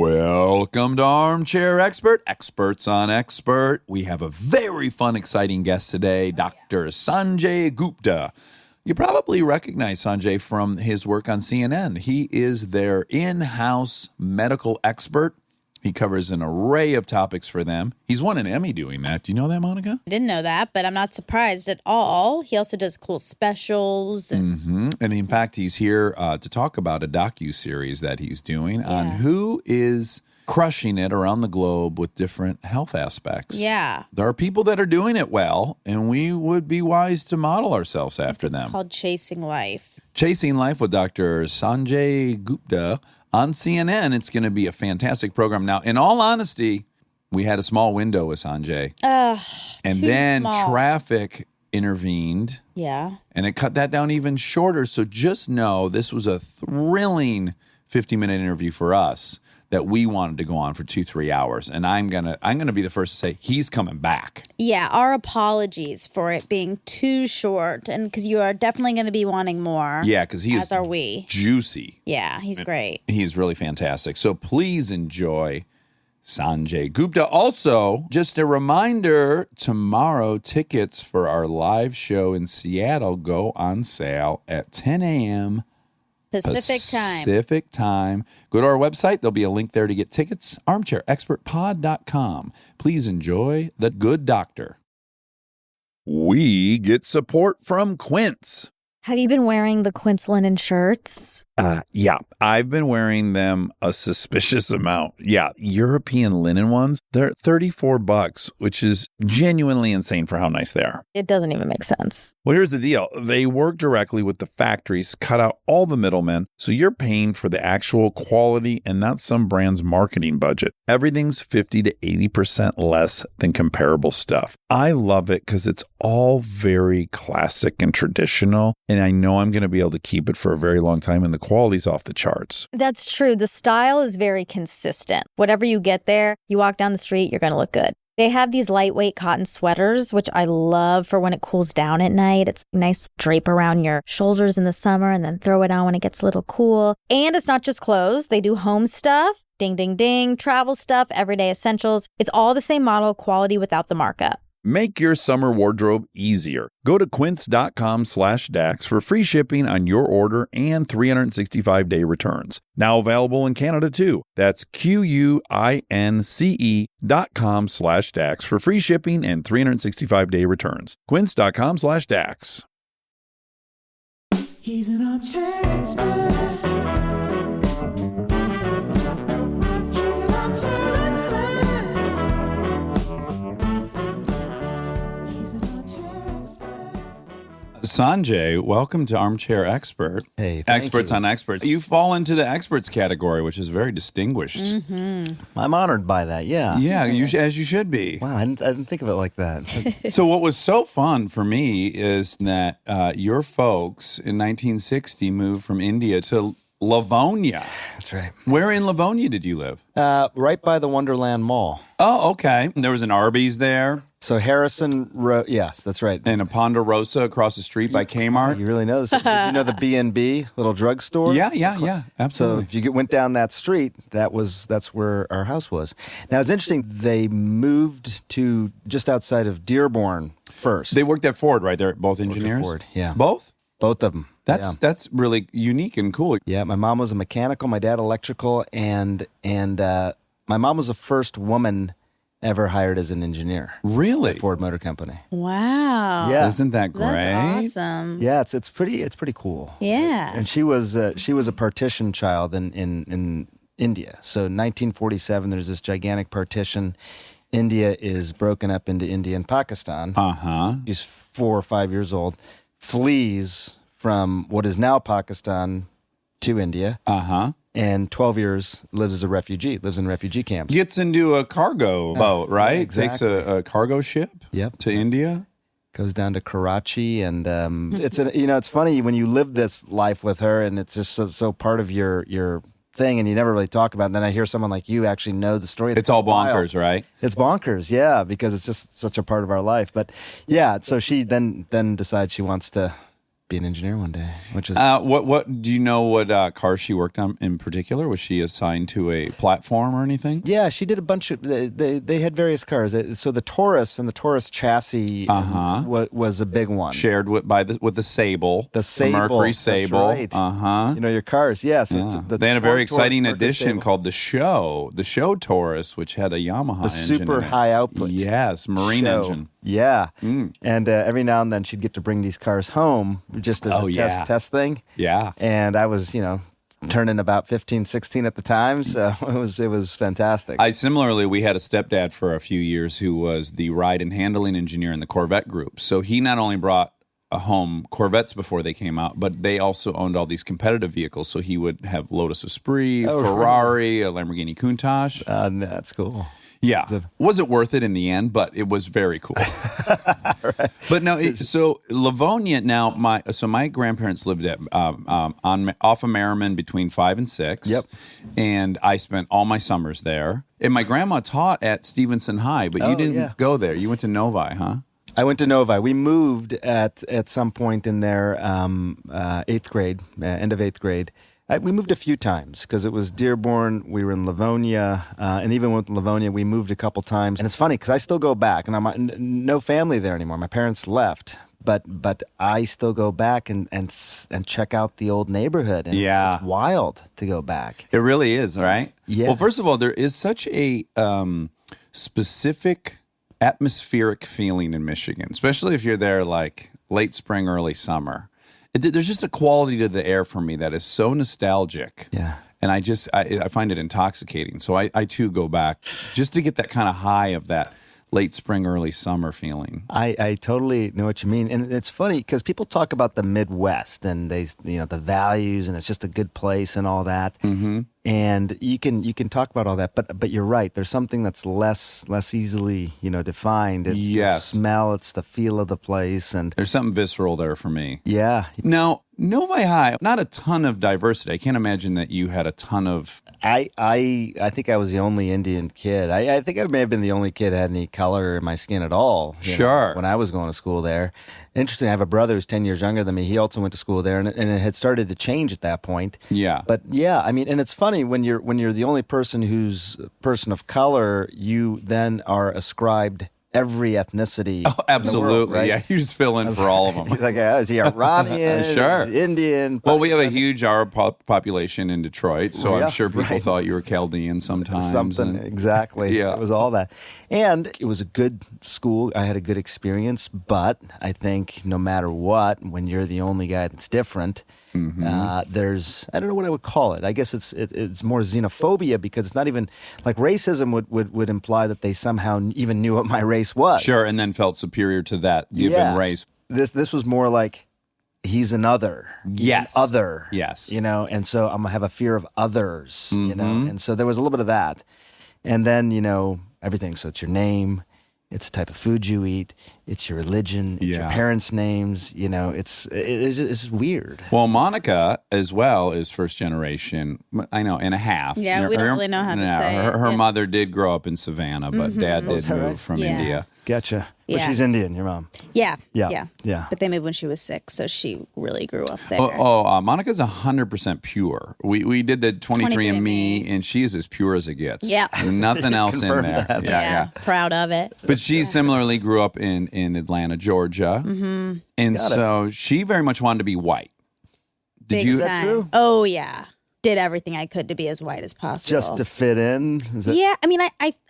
Welcome to Armchair Expert, Experts on Expert. We have a very fun, exciting guest today, Dr. Sanjay Gupta. You probably recognize Sanjay from his work on CNN. He is their in-house medical expert. He covers an array of topics for them. He's won an Emmy doing that. Do you know that, Monica? I didn't know that, but I'm not surprised at all. He also does cool specials. And in fact, he's here to talk about a docuseries that he's doing on who is crushing it around the globe with different health aspects. Yeah. There are people that are doing it well, and we would be wise to model ourselves after them. It's called Chasing Life. Chasing Life with Dr. Sanjay Gupta on CNN. It's going to be a fantastic program. Now, in all honesty, we had a small window with Sanjay. And then traffic intervened. Yeah. And it cut that down even shorter. So just know this was a thrilling 50-minute interview for us that we wanted to go on for 2-3 hours. And I'm gonna be the first to say he's coming back. Yeah, our apologies for it being too short, and because you are definitely going to be wanting more. Yeah, because he is as are we. Juicy. Yeah, he's great. He's really fantastic. So please enjoy Sanjay Gupta. Also, just a reminder, tomorrow tickets for our live show in Seattle go on sale at 10 a.m. Pacific time. Go to our website. There'll be a link there to get tickets. ArmchairExpertPod.com. Please enjoy The Good Doctor. We get support from Quince. Have you been wearing the Quince linen shirts? Yeah, I've been wearing them a suspicious amount. Yeah, European linen ones, they're $34, which is genuinely insane for how nice they are. It doesn't even make sense. Well, here's the deal. They work directly with the factories, cut out all the middlemen, so you're paying for the actual quality and not some brand's marketing budget. Everything's 50 to 80% less than comparable stuff. I love it because it's all very classic and traditional, and I know I'm going to be able to keep it for a very long time, and the quality's off the charts. That's true. The style is very consistent. Whatever you get there, you walk down the street, you're going to look good. They have these lightweight cotton sweaters, which I love for when it cools down at night. It's nice drape around your shoulders in the summer and then throw it on when it gets a little cool. And it's not just clothes. They do home stuff, ding, ding, ding, travel stuff, everyday essentials. It's all the same model, quality without the markup. Make your summer wardrobe easier. Go to quince.com/Dax for free shipping on your order and 365-day returns. Now available in Canada too. That's QUINCE.com/Dax for free shipping and 365-day returns. Quince.com/Dax. He's an armchair expert. Sanjay, welcome to Armchair Expert. Hey, Experts on Experts. You fall into the experts category, which is very distinguished. Mm-hmm. I'm honored by that, yeah. Yeah, as you should be. Wow, I didn't think of it like that. So what was so fun for me is that your folks in 1960 moved from India to Livonia. That's right. Where in Livonia did you live? Right by the Wonderland Mall. Oh, okay. There was an Arby's there. So Harrison Road, yes, that's right. And a Ponderosa across the street by Kmart. You really know this. Did you know the B&B little drugstore? Yeah, absolutely. So if you went down that street, that's where our house was. Now it's interesting. They moved to just outside of Dearborn first. They worked at Ford, right? They're both engineers. Ford, yeah. Both of them. That's really unique and cool. Yeah, my mom was a mechanical, my dad electrical, and my mom was the first woman ever hired as an engineer. Really? At Ford Motor Company. Wow. Yeah. Isn't that great? That's awesome. Yeah, it's pretty cool. Yeah. And she was a partition child in India. So 1947, there's this gigantic partition. India is broken up into India and Pakistan. Uh-huh. She's 4 or 5 years old, flees from what is now Pakistan to India. Uh-huh. And 12 years lives as a refugee, lives in refugee camps. Gets into a cargo boat, right? Yeah, exactly. Takes a cargo ship to India. Goes down to Karachi, and it's funny when you live this life with her, and it's just so part of your thing, and you never really talk about it. And then I hear someone like you actually know the story. It's all bonkers, right? It's bonkers, yeah, because it's just such a part of our life. But yeah, so she then decides she wants to be an engineer one day, which is What do you know? What car she worked on in particular? Was she assigned to a platform or anything? yeah. She did a bunch of. They had various cars. So the Taurus and the Taurus chassis was a big one. Shared with the Sable, The Sable, Mercury that's Sable. right. Uh-huh. Your cars. Yes. Yeah. They had a very exciting addition called the Show Taurus, which had a Yamaha engine super in it. high output. Yes, marine Show. engine. Yeah, and every now and then she'd get to bring these cars home just as a test thing. Yeah. And I was, turning about 15, 16 at the time, so it was fantastic. We had a stepdad for a few years who was the ride and handling engineer in the Corvette group. So he not only brought home Corvettes before they came out, but they also owned all these competitive vehicles. So he would have Lotus Esprit, Ferrari, a Lamborghini Countach. That's cool. Yeah. Wasn't worth it in the end, but it was very cool. Right. But no, so Livonia now, my grandparents lived at off of Merriman between 5 and 6. Yep. And I spent all my summers there. And my grandma taught at Stevenson High, but you didn't go there. You went to Novi, huh? I went to Novi. We moved at some point in there, 8th grade, end of 8th grade. We moved a few times because it was Dearborn. We were in Livonia, and even with Livonia, we moved a couple times. And it's funny because I still go back, and I'm no family there anymore. My parents left, but I still go back and check out the old neighborhood. And it's wild to go back. It really is, right? Yeah. Well, first of all, there is such a specific atmospheric feeling in Michigan, especially if you're there like late spring, early summer. There's just a quality to the air for me that is so nostalgic. Yeah. And I find it intoxicating. So I too go back just to get that kind of high of that late spring, early summer feeling. I totally know what you mean. And it's funny because people talk about the Midwest and the values and it's just a good place and all that. Mm-hmm. And you can talk about all that, but you're right. There's something that's less easily defined. It's the smell, it's the feel of the place, and there's something visceral there for me. Yeah. Now, Novi High, not a ton of diversity. I can't imagine that you had a ton of. I think I was the only Indian kid. I think I may have been the only kid that had any color in my skin at all. Sure. When I was going to school there. Interesting. I have a brother who's 10 years younger than me. He also went to school there, and it had started to change at that point. Yeah. But yeah, I mean, and it's funny when you're the only person who's a person of color, you then are ascribed every ethnicity. Oh, absolutely. In the world, right? Yeah, you just fill in for all of them. He's like, is he Iranian? Sure. Is he Indian? Well, we have a huge Arab population in Detroit, so I'm sure people right. thought you were Chaldean sometimes. Exactly. Yeah. It was all that. And it was a good school. I had a good experience, but I think no matter what, when you're the only guy that's different, there's, I don't know what I would call it. I guess it's more xenophobia because it's not even, like racism would imply that they somehow even knew what my race was. Sure, and then felt superior to that given race. This was more like, he's an other. Yes. An other. Yes. And so I'm going to have a fear of others, and so there was a little bit of that. And then, everything. So it's your name, it's the type of food you eat, it's your religion, it's your parents' names, it's just weird. Well, Monica as well is first generation, I know, and a half. Yeah, we don't really know how to say it. Her mother did grow up in Savannah, but dad did move from India. Gotcha. Yeah. But she's Indian, your mom. Yeah. Yeah. But they moved when she was 6, so she really grew up there. Monica's 100% pure. We did the 23andMe, and she is as pure as it gets. Yeah. Nothing else in there. That. Yeah. Proud of it. But she similarly grew up in Atlanta, Georgia. Mm-hmm. And so she very much wanted to be white. Is that true? Oh, yeah. Did everything I could to be as white as possible. Just to fit in? Yeah, I mean,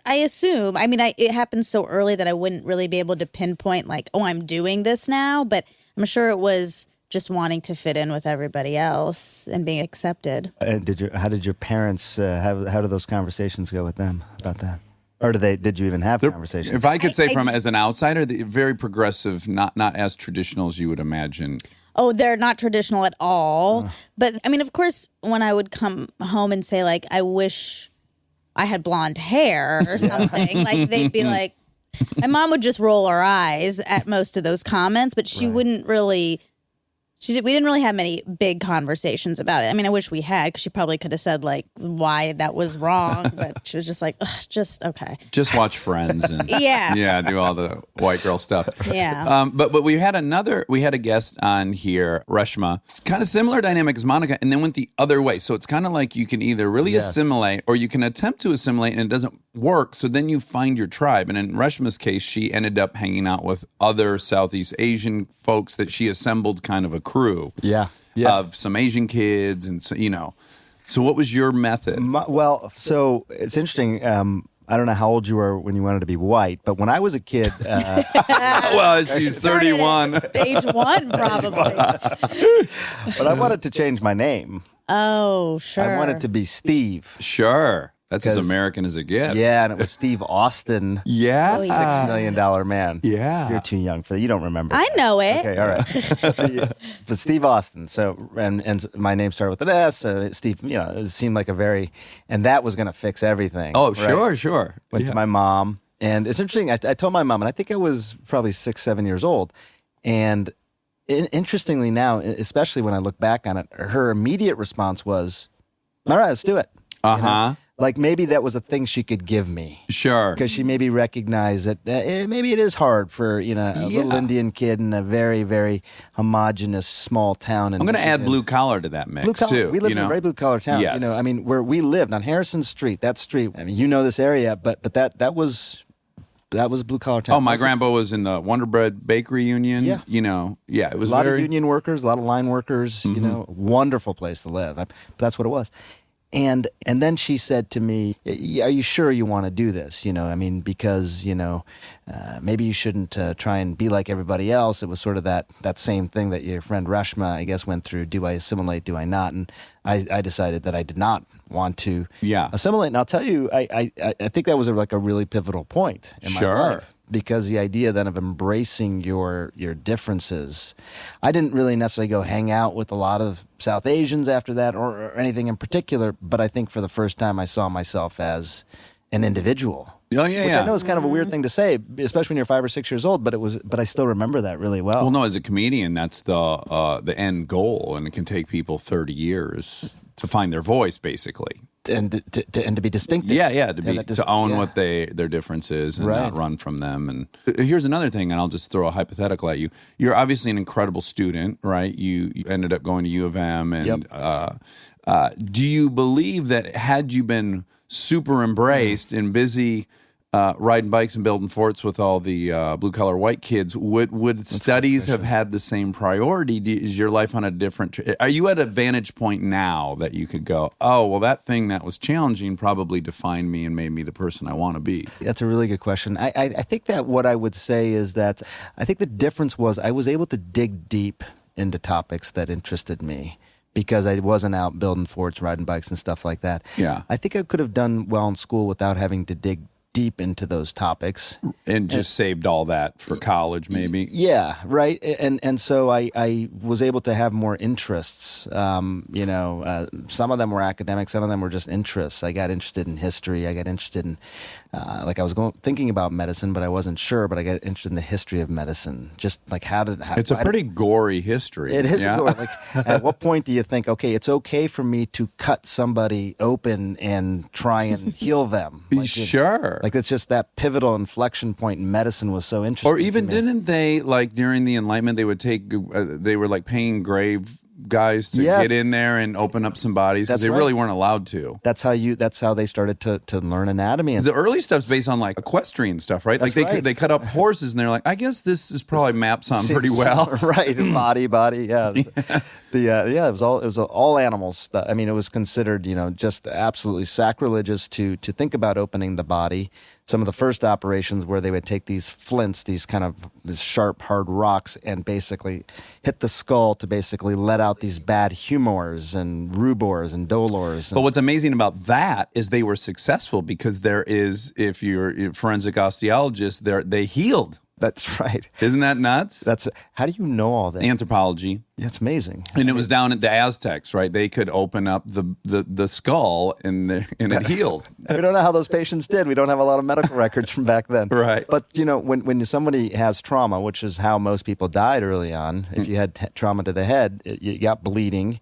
I assume. I mean, it happened so early that I wouldn't really be able to pinpoint, like, oh, I'm doing this now. But I'm sure it was just wanting to fit in with everybody else and being accepted. How did your parents, how did those conversations go with them about that? Or did you even have conversations? If I could say as an outsider, very progressive, not as traditional as you would imagine. Oh, they're not traditional at all. But, I mean, of course, when I would come home and say, like, I wish I had blonde hair or something, like, they'd be like, my mom would just roll her eyes at most of those comments, but she wouldn't really, We didn't really have many big conversations about it. I mean, I wish we had, because she probably could have said like why that was wrong, but she was just like, ugh, just okay. Just watch Friends and do all the white girl stuff. Yeah. But we had a guest on here, Reshma. It's kind of similar dynamic as Monica, and then went the other way. So it's kind of like you can either really assimilate, or you can attempt to assimilate and it doesn't work. So then you find your tribe. And in Reshma's case, she ended up hanging out with other Southeast Asian folks that she assembled kind of a crew of some Asian kids. And so, so what was your method? So it's interesting. I don't know how old you were when you wanted to be white, but when I was a kid... well, she's 31. Age 1, probably. But I wanted to change my name. Oh, sure. I wanted to be Steve. Sure. That's as American as it gets. Yeah, and it was Steve Austin. Yeah. $6 million man. Yeah. You're too young for that. You don't remember. I know it. Okay, all right. But Steve Austin. So, and my name started with an S. So Steve, it seemed like and that was going to fix everything. Oh, right? sure. Went to my mom. And it's interesting. I told my mom, and I think I was probably 6, 7 years old. And interestingly now, especially when I look back on it, her immediate response was, all right, let's do it. Uh-huh. Like maybe that was a thing she could give me. Sure. Because she maybe recognized that maybe it is hard for, a little Indian kid in a very, very homogenous small town. I'm going to add blue collar to that mix, too. We lived in a very blue collar town. Yes. Where we lived on Harrison Street, that street, this area, but that was blue collar town. Oh, my grandpa was in the Wonder Bread Bakery Union. Yeah. It was a lot of union workers, a lot of line workers, wonderful place to live. But that's what it was. And then she said to me, are you sure you want to do this? Because, maybe you shouldn't try and be like everybody else. It was sort of that same thing that your friend Reshma, I guess, went through. Do I assimilate? Do I not? And I decided that I did not want to assimilate. And I'll tell you, I think that was a really pivotal point in my life. Because the idea then of embracing your differences, I didn't really necessarily go hang out with a lot of South Asians after that or anything in particular, but I think for the first time I saw myself as an individual. Oh, yeah, Which I know is kind of a weird thing to say, especially when you're 5 or 6 years old, but I still remember that really well. Well, no, as a comedian, that's the end goal, and it can take people 30 years to find their voice, basically. And to be distinctive. To own what their difference is and not run from them. And here's another thing, and I'll just throw a hypothetical at you. You're obviously an incredible student, right? You ended up going to U of M, and do you believe that had you been super embraced and busy riding bikes and building forts with all the blue-collar white kids, would studies have had the same priority? Is your life on a different... Are you at a vantage point now that you could go, oh, well, that thing that was challenging probably defined me and made me the person I want to be? That's a really good question. I think that what I would say is that I think the difference was I was able to dig deep into topics that interested me, because I wasn't out building forts, riding bikes and stuff like that. Yeah. I think I could have done well in school without having to dig deep into those topics. And just saved all that for college, maybe? Yeah, right. And so I was able to have more interests. Some of them were academic, some of them were just interests. I got interested in history. I got interested in, I was thinking about medicine, but I wasn't sure, but I got interested in the history of medicine. Just like it's a pretty gory history. It is gory. Like, at what point do you think, okay, it's okay for me to cut somebody open and try and heal them? Like, sure. Like it's just that pivotal inflection point in medicine was so interesting. Or even didn't they, like during the Enlightenment, they would they were like paying grave guys to get in there and open up some bodies because they really weren't allowed to. That's how they started to learn anatomy. The early stuff's based on like equestrian stuff, right? That's like they cut up horses and they're like, I guess this is probably maps on pretty well, right? Body, yeah. It was all animals. I mean, it was considered, just absolutely sacrilegious to think about opening the body. Some of the first operations where they would take these flints, these sharp, hard rocks, and basically hit the skull to basically let out these bad humors and rubors and dolors. But what's amazing about that is they were successful because there is, if you're a forensic osteologist, they healed That's right. Isn't that nuts? How do you know all that? Anthropology. Yeah, it's amazing. And it was down at the Aztecs, right? They could open up the skull and it healed. We don't know how those patients did. We don't have a lot of medical records from back then. Right. But, when somebody has trauma, which is how most people died early on, if you had trauma to the head, you got bleeding.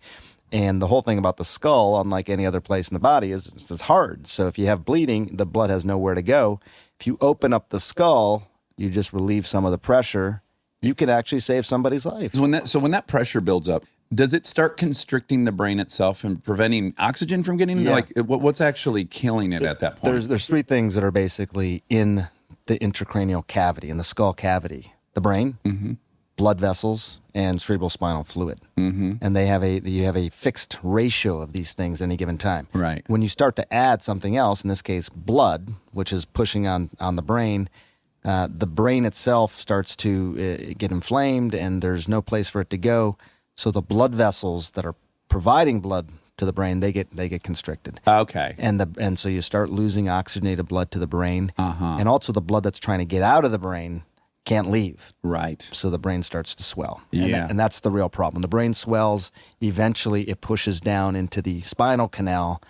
And the whole thing about the skull, unlike any other place in the body, is it's hard. So if you have bleeding, the blood has nowhere to go. If you open up the skull, you just relieve some of the pressure. You can actually save somebody's life. So when that pressure builds up, does it start constricting the brain itself and preventing oxygen from getting? Yeah. Like, what's actually killing it at that point? There's three things that are basically in the intracranial cavity, in the skull cavity: the brain, blood vessels, and cerebrospinal fluid. And you have a fixed ratio of these things at any given time. Right. When you start to add something else, in this case blood, which is pushing on the brain itself starts to get inflamed, and there's no place for it to go. So the blood vessels that are providing blood to the brain, they get constricted. Okay. And so you start losing oxygenated blood to the brain, and also the blood that's trying to get out of the brain can't leave. Right. So the brain starts to swell. Yeah. And that's the real problem. The brain swells. Eventually, it pushes down into the spinal canal.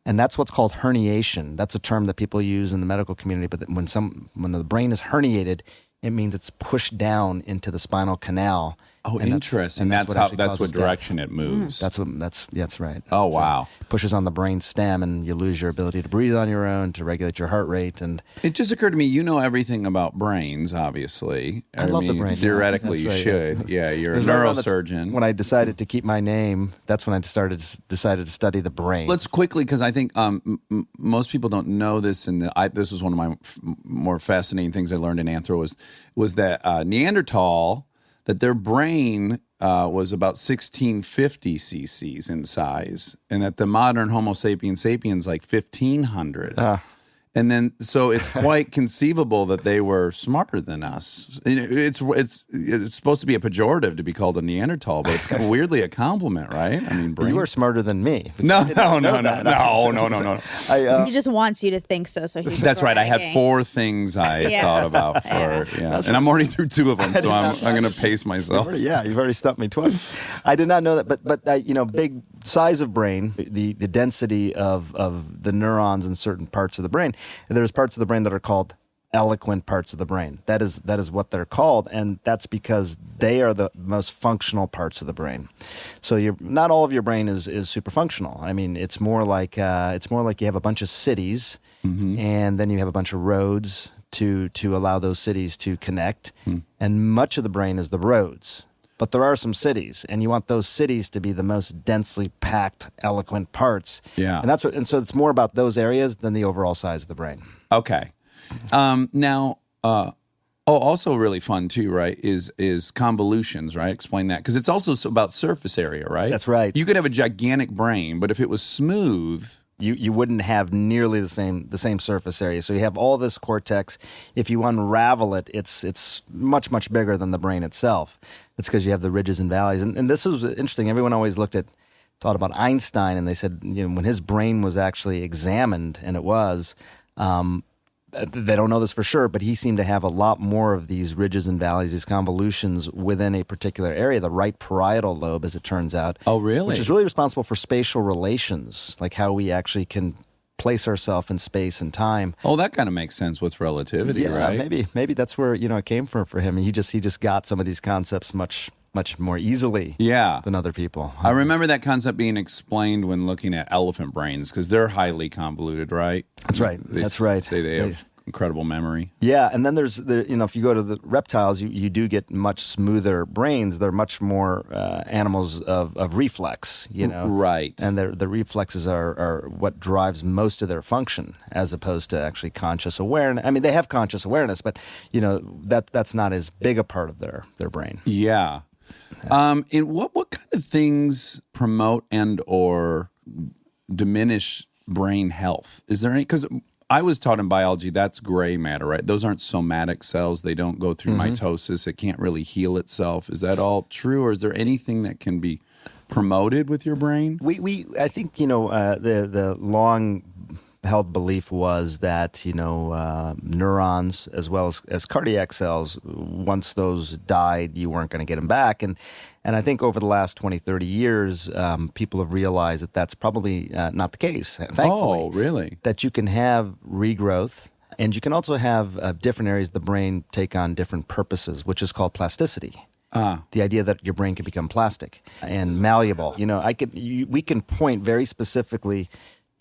And that's what's called herniation. That's a term that people use in the medical community. But when the brain is herniated, it means it's pushed down into the spinal canal. Oh, And interesting. That's what direction it moves. That's right. Oh, wow. It pushes on the brain stem, and you lose your ability to breathe on your own, to regulate your heart rate. And It just occurred to me, you know everything about brains, obviously. I love the brain. Theoretically, Yeah, you that's right, should. Yeah, you're a There's right around neurosurgeon. when I decided to keep my name, that's when I decided to study the brain. Let's quickly, because I think most people don't know this, and this was one of my more fascinating things I learned in anthro was that Neanderthal, that their brain was about 1650 cc's in size, and that the modern Homo sapiens like 1500. And then, so it's quite conceivable that they were smarter than us. It's supposed to be a pejorative to be called a Neanderthal, but it's kind of weirdly a compliment, right? I mean, you were smarter than me. No. He He just wants you to think so. So he's That's right. I had bragging. 4 things I thought about and I'm already through 2 of them, so I'm going to pace myself. You've already stumped me twice. I did not know that, but big size of brain, the density of the neurons in certain parts of the brain. There's parts of the brain that are called eloquent parts of the brain. That is what they're called, and that's because they are the most functional parts of the brain. So not all of your brain is super functional. I mean, it's more like you have a bunch of cities, and then you have a bunch of roads to allow those cities to connect. And much of the brain is the roads. But there are some cities, and you want those cities to be the most densely packed, eloquent parts. Yeah. And so it's more about those areas than the overall size of the brain. Okay. Now, also really fun too, right, is convolutions, right? Explain that. Because it's also about surface area, right? That's right. You could have a gigantic brain, but if it was smooth... You wouldn't have nearly the same surface area. So you have all this cortex. If you unravel it, it's much, much bigger than the brain itself. It's because you have the ridges and valleys. And this was interesting. Everyone always thought about Einstein, and they said, when his brain was actually examined, and it was, they don't know this for sure, but he seemed to have a lot more of these ridges and valleys, these convolutions within a particular area, the right parietal lobe, as it turns out. Oh, really? Which is really responsible for spatial relations, like how we actually can place ourselves in space and time. Oh, that kind of makes sense with relativity, right? Maybe that's where it came from for him. He just got some of these concepts much more easily than other people. I remember that concept being explained when looking at elephant brains, because they're highly convoluted, right? That's right. That's right. Say they have incredible memory. Yeah, and then there's if you go to the reptiles, you do get much smoother brains. They're much more animals of reflex, Right. And the reflexes are what drives most of their function, as opposed to actually conscious awareness. I mean, they have conscious awareness, but that's not as big a part of their brain. Yeah. And what kind of things promote and or diminish brain health? Is there any? Because I was taught in biology that's gray matter, right? Those aren't somatic cells. They don't go through mitosis. It can't really heal itself. Is that all true, or is there anything that can be promoted with your brain? I think the long held belief was that, neurons as well as cardiac cells, once those died, you weren't going to get them back. And I think over the last 20, 30 years, people have realized that that's probably not the case, thankfully. Oh, really? That you can have regrowth, and you can also have different areas of the brain take on different purposes, which is called plasticity. The idea that your brain can become plastic and malleable. We can point very specifically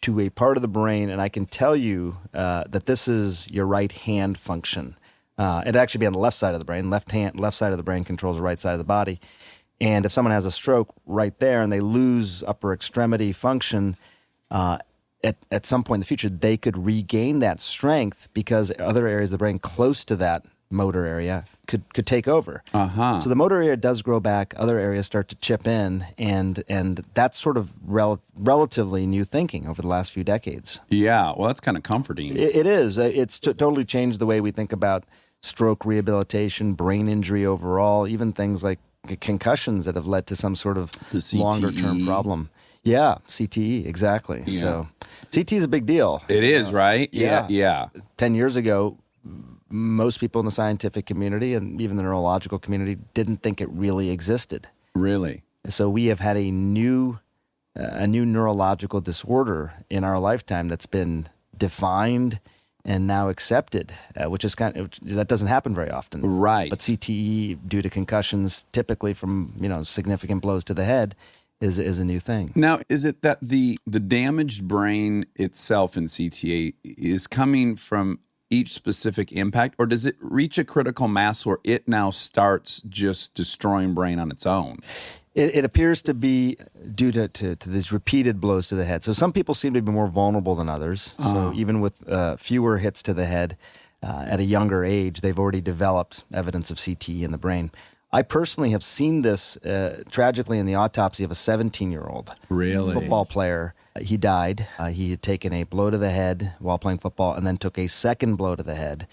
to a part of the brain, and I can tell you that this is your right hand function. It'd actually be on the left side of the brain. Left side of the brain controls the right side of the body. And if someone has a stroke right there and they lose upper extremity function, at some point in the future, they could regain that strength because other areas of the brain close to that motor area could take over. So the motor area does grow back, other areas start to chip in, and that's sort of relatively new thinking over the last few decades. Yeah, well, that's kind of comforting. It is. It's totally changed the way we think about stroke rehabilitation, brain injury overall, even things like concussions that have led to some sort of The CTE. longer-term problem. Yeah, CTE, exactly. Yeah. So CTE is a big deal. It is, right? Yeah. Yeah. 10 years ago, most people in the scientific community and even the neurological community didn't think it really existed. Really? So we have had a new neurological disorder in our lifetime that's been defined and now accepted, which is that doesn't happen very often. Right. But CTE, due to concussions, typically from significant blows to the head, is a new thing. Now, is it that the damaged brain itself in CTA is coming from each specific impact, or does it reach a critical mass where it now starts just destroying brain on its own? It appears to be due to these repeated blows to the head. So some people seem to be more vulnerable than others. So even with fewer hits to the head at a younger age, they've already developed evidence of CTE in the brain. I personally have seen this tragically in the autopsy of a 17-year-old Really? football player. He died. He had taken a blow to the head while playing football and then took a second blow to the head,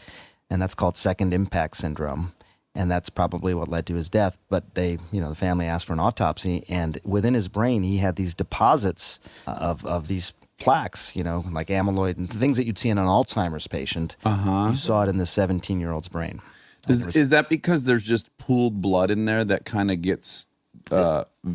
and that's called second impact syndrome. And that's probably what led to his death. But the family asked for an autopsy, and within his brain, he had these deposits of these plaques, like amyloid and things that you'd see in an Alzheimer's patient. You saw it in the 17-year-old's brain. Is that because there's just pooled blood in there that kind of gets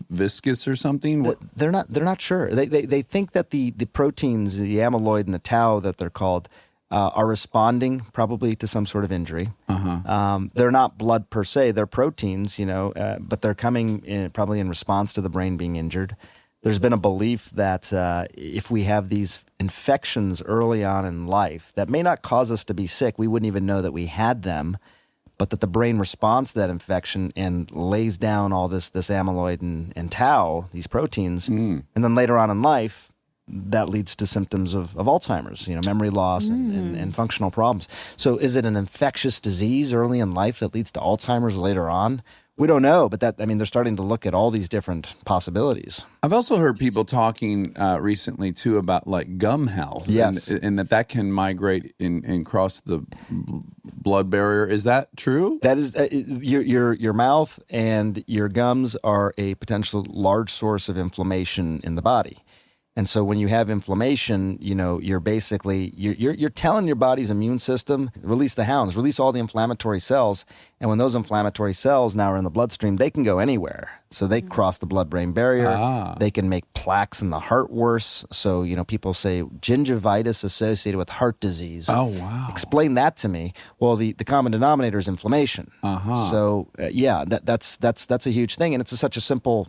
viscous or something? They're not sure. They think that the proteins, the amyloid and the tau that they're called, are responding probably to some sort of injury. They're not blood per se; they're proteins, but they're coming probably in response to the brain being injured. There's been a belief that if we have these infections early on in life that may not cause us to be sick, we wouldn't even know that we had them, but that the brain responds to that infection and lays down all this amyloid and tau, these proteins, and then later on in life, that leads to symptoms of Alzheimer's, memory loss and functional problems. So is it an infectious disease early in life that leads to Alzheimer's later on? We don't know, but they're starting to look at all these different possibilities. I've also heard people talking recently too about like gum health, Yes. and that can migrate and cross the blood barrier. Is that true? That is your mouth and your gums are a potential large source of inflammation in the body. And so when you have inflammation, you're basically you're telling your body's immune system, release the hounds, release all the inflammatory cells. And when those inflammatory cells now are in the bloodstream, they can go anywhere. So they cross the blood-brain barrier. They can make plaques in the heart worse. So, people say gingivitis associated with heart disease. Oh, wow. Explain that to me. Well, the common denominator is inflammation. So, that's a huge thing. And it's such a simple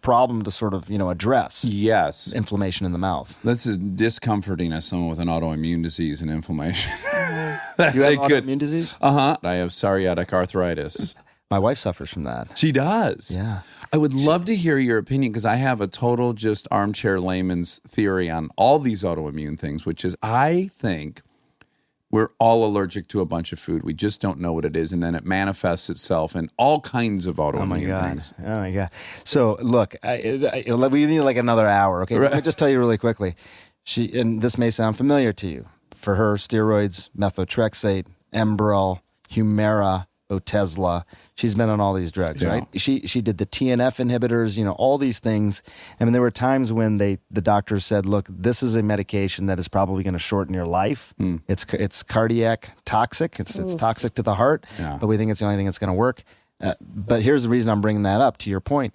problem to sort of, address. Yes. Inflammation in the mouth. This is discomforting as someone with an autoimmune disease and inflammation. You have autoimmune disease? I have psoriatic arthritis. My wife suffers from that. She does. Yeah. I would love to hear your opinion because I have a total just armchair layman's theory on all these autoimmune things, which is I think we're all allergic to a bunch of food. We just don't know what it is. And then it manifests itself in all kinds of autoimmune things. Oh, my God. So, look, we need like another hour. Okay, Let me just tell you really quickly. And this may sound familiar to you. For her, steroids, methotrexate, Enbrel, Humira, Otezla. She's been on all these drugs, Yeah. right? She did the TNF inhibitors, all these things. I mean, there were times when the doctors said, look, this is a medication that is probably going to shorten your life. It's cardiac toxic. It's toxic to the heart, Yeah. but we think it's the only thing that's going to work. But here's the reason I'm bringing that up, to your point.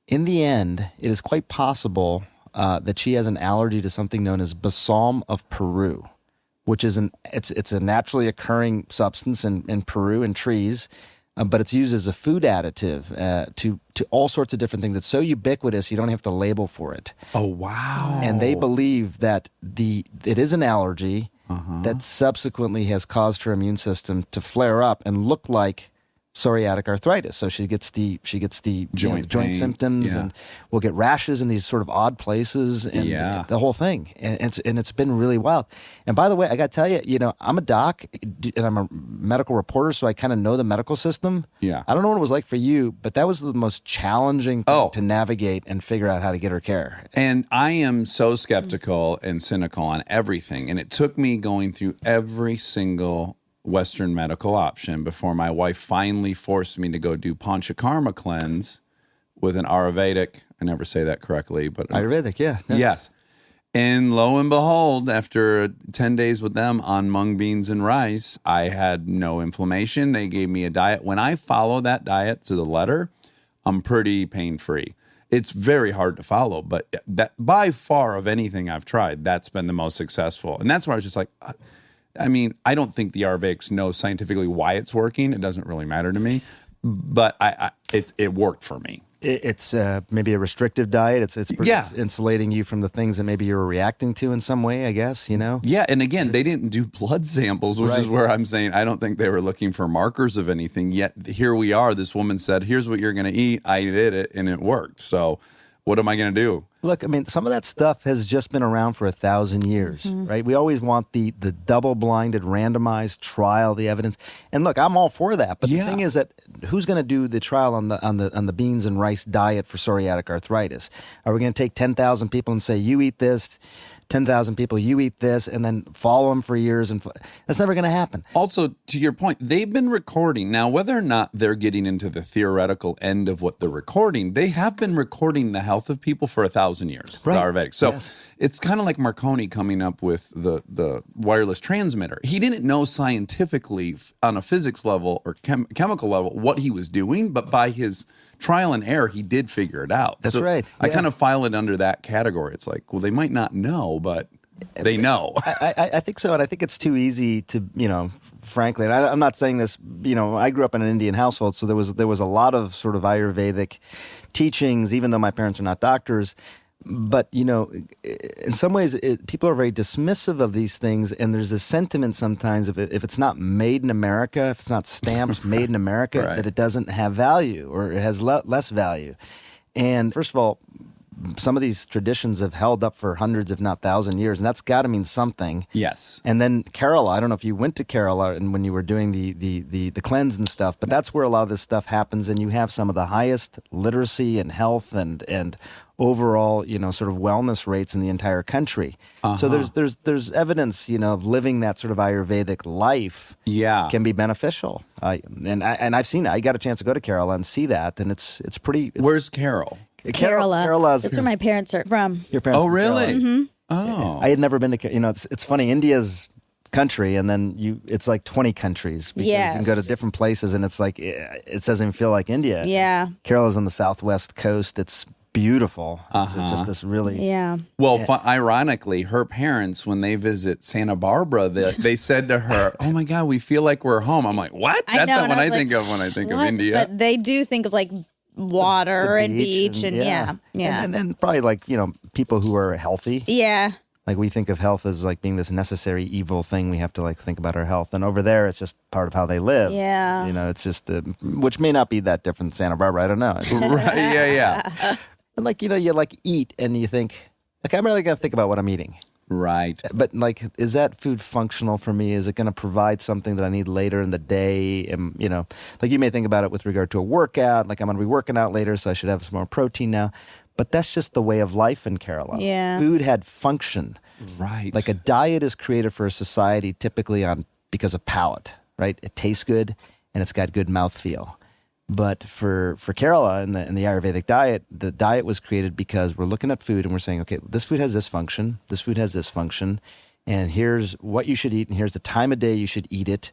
In the end, it is quite possible that she has an allergy to something known as balsam of Peru, which is it's a naturally occurring substance in Peru in trees, but it's used as a food additive to all sorts of different things. It's so ubiquitous you don't have to label for it. Oh, wow. And they believe that it is an allergy that subsequently has caused her immune system to flare up and look like psoriatic arthritis. So she gets the Joint joint pain. symptoms, Yeah. and will get rashes in these sort of odd places, and Yeah. the whole thing. And it's been really wild. And by the way, I got to tell you, I'm a doc and I'm a medical reporter, so I kind of know the medical system. Yeah. I don't know what it was like for you, but that was the most challenging thing Oh. to navigate and figure out how to get her care. And I am so skeptical and cynical on everything. And it took me going through every single Western medical option before my wife finally forced me to go do Panchakarma cleanse with an Ayurvedic. I never say that correctly, but Ayurvedic, yeah. yes. And lo and behold, after 10 days with them on mung beans and rice, I had no inflammation. They gave me a diet. When I follow that diet to the letter, I'm pretty pain-free. It's very hard to follow, but that by far of anything I've tried, that's been the most successful. And that's where I was just like, I mean, I don't think the Ayurvedics know scientifically why it's working. It doesn't really matter to me, but it worked for me. It's maybe a restrictive diet. It's Yeah. insulating you from the things that maybe you're reacting to in some way, I guess, Yeah, and again, they didn't do blood samples, which is Right. where I'm saying I don't think they were looking for markers of anything. Yet here we are. This woman said, "Here's what you're going to eat." I did it, and it worked. So, what am I going to do? Look, I mean, some of that stuff has just been around for 1,000 years, right? We always want the double-blinded, randomized trial, the evidence. And look, I'm all for that. But Yeah. the thing is that who's going to do the trial on the beans and rice diet for psoriatic arthritis? Are we going to take 10,000 people and say, you eat this, 10,000 people, you eat this, and then follow them for years? And that's never going to happen. Also, to your point, they've been recording. Now, whether or not they're getting into the theoretical end of what they're recording, they have been recording the health of people for 1,000 years, Right. the Ayurvedic. So Yes. it's kind of like Marconi coming up with the wireless transmitter. He didn't know scientifically on a physics level or chemical level what he was doing, but by his trial and error, he did figure it out. That's So right. I Yeah. kind of file it under that category. It's like, well, they might not know, but they know. I think so, and I think it's too easy to, frankly, and I'm not saying this, I grew up in an Indian household, so there was a lot of sort of Ayurvedic teachings, even though my parents are not doctors. But, in some ways, people are very dismissive of these things, and there's a sentiment sometimes if it's not made in America, if it's not stamped made in America, Right. that it doesn't have value or it has less value. And first of all, some of these traditions have held up for hundreds, if not 1,000 years, and that's got to mean something. Yes. And then Kerala, I don't know if you went to Kerala and when you were doing the cleanse and stuff, but that's where a lot of this stuff happens, and you have some of the highest literacy and health and overall, sort of wellness rates in the entire country. So there's evidence, of living that sort of Ayurvedic life Yeah. can be beneficial. And I've seen it. I got a chance to go to Kerala and see that, and it's pretty. Where's Carol? Kerala's That's where my parents are from. your parents. Oh, from really? Kerala. Oh. I had never been to, it's funny, India's country, and then it's like 20 countries because you can go to Yes. different places, and it's like, it doesn't even feel like India. Yeah. Kerala's on the southwest coast. It's beautiful. It's just this really, Yeah. Well, ironically, her parents, when they visit Santa Barbara, they said to her, "Oh my God, we feel like we're home." I'm like, "What? I That's know, not and what I I was like, think of when I think of What? India." But they do think of like water the and beach and yeah. And probably like, people who are healthy. Yeah. Like we think of health as like being this necessary evil thing. We have to like think about our health. And over there, it's just part of how they live. Yeah. It's just, which may not be that different in Santa Barbara. I don't know. Right? Yeah. And like, you like eat and you think, okay, I'm really going to think about what I'm eating. Right. But like, is that food functional for me? Is it going to provide something that I need later in the day? And, like you may think about it with regard to a workout, like I'm going to be working out later, so I should have some more protein now. But that's just the way of life in Kerala. Yeah. Food had function. Right. Like a diet is created for a society typically because of palate, right? It tastes good. and it's got good mouthfeel. But for Kerala in the Ayurvedic diet, the diet was created because we're looking at food and we're saying, okay, this food has this function, this food has this function, and here's what you should eat, and here's the time of day you should eat it,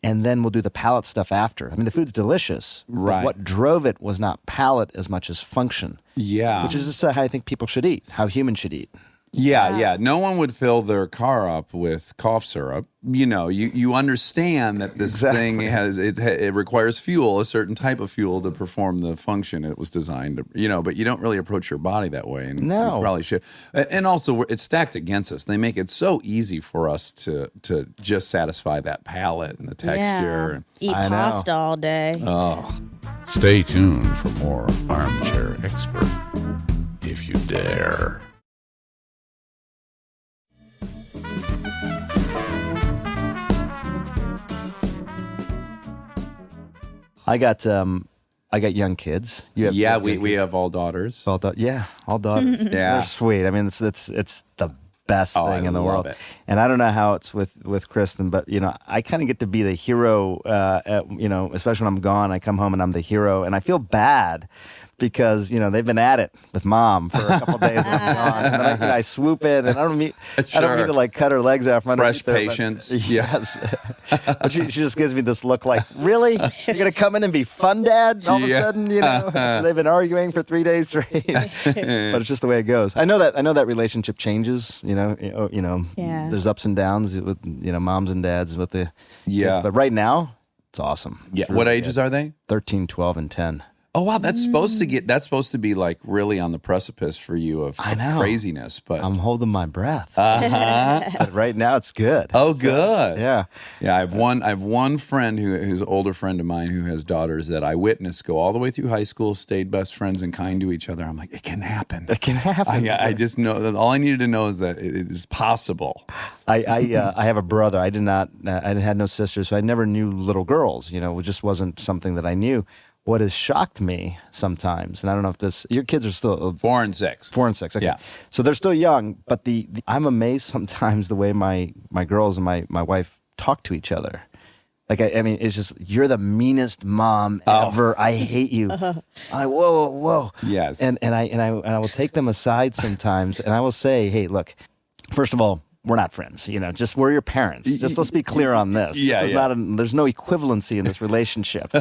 and then we'll do the palate stuff after. I mean, the food's delicious, right? But what drove it was not palate as much as function. Yeah, which is just how I think people should eat, how humans should eat. Yeah. No one would fill their car up with cough syrup. You understand that this thing it requires fuel, a certain type of fuel to perform the function it was designed to, but you don't really approach your body that way. And No. you probably should. And also, it's stacked against us. They make it so easy for us to just satisfy that palate and the texture. Eat I know. pasta all day. Stay tuned for more Armchair Expert, if you dare. I got young kids. You have Yeah, young we kids? have all daughters. all daughters. Yeah. They're sweet. I mean, it's the best thing in the love world. it. And I don't know how it's with Kristen, but I kind of get to be the hero. Especially when I'm gone, I come home and I'm the hero, and I feel bad because they've been at it with mom for a couple of days. When I'm gone. And then I swoop in, and I don't mean to like cut her legs off. Fresh patience. Yes. But she just gives me this look like, really? You're going to come in and be fun, Dad? All of a sudden, they've been arguing for 3 days straight. But it's just the way it goes. I know that relationship changes. Yeah. There's ups and downs with moms and dads with the Yeah. kids. But right now, it's awesome. Yeah. It's What really ages good. are they? 13, 12, and 10. Oh wow, that's supposed to be like really on the precipice for you of I know. craziness, but I'm holding my breath. uh-huh. But right now, it's good. Oh, good. Yeah. Yeah, I have one friend who's an older friend of mine who has daughters that I witnessed go all the way through high school, stayed best friends and kind to each other. I'm like, it can happen. It can happen. I just know that all I needed to know is that it is possible. I have a brother. I had no sisters, so I never knew little girls. It just wasn't something that I knew. What has shocked me sometimes, and I don't know if your kids are still 4 and 6. 4 and 6. Okay. Yeah. So they're still young, but I'm amazed sometimes the way my girls and my wife talk to each other. Like, I mean, it's just, you're the meanest mom ever. I hate you. Whoa. Yes. And I will take them aside sometimes, and I will say, hey, look, first of all, we're not friends, just we're your parents. Just let's be clear on this. Yeah, This is yeah. there's no equivalency in this relationship.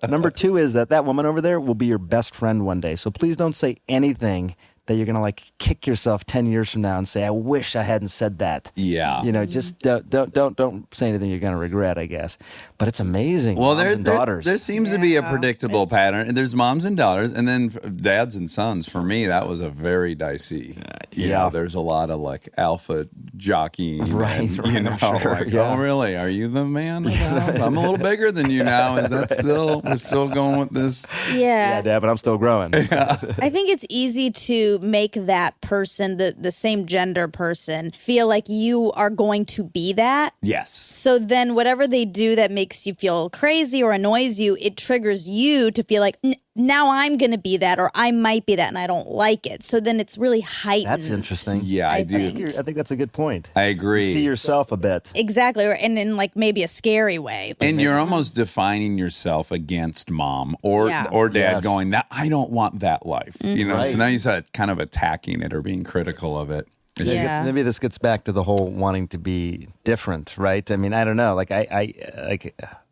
Number 2 is that woman over there will be your best friend one day. So please don't say anything that you're going to kick yourself 10 years from now and say, I wish I hadn't said that. Yeah. Just don't say anything you're going to regret, I guess. But it's amazing. Well, moms and daughters. there seems to be a predictable pattern. And there's moms and daughters, and then dads and sons. For me, that was a very dicey. yeah. There's a lot of alpha jockeying. Right, and, I'm sure, yeah. Oh, really? Are you the man of the house? I'm a little bigger than you now. Is that we're still going with this? Yeah, Dad, but I'm still growing. I think it's easy to make that person, the same gender person, feel like you are going to be that. Yes. So then whatever they do that makes you feel crazy or annoys you, it triggers you to feel like, now I'm going to be that, or I might be that, and I don't like it. So then it's really heightened. That's interesting. Yeah, I do. think. I think that's a good point. I agree. See yourself a bit. Exactly. And in maybe a scary way. And you're almost defining yourself against mom or dad, Yes. going, I don't want that life. So Right. now you start kind of attacking it or being critical of it. Yeah. Maybe this gets back to the whole wanting to be different, right? I mean, I don't know. I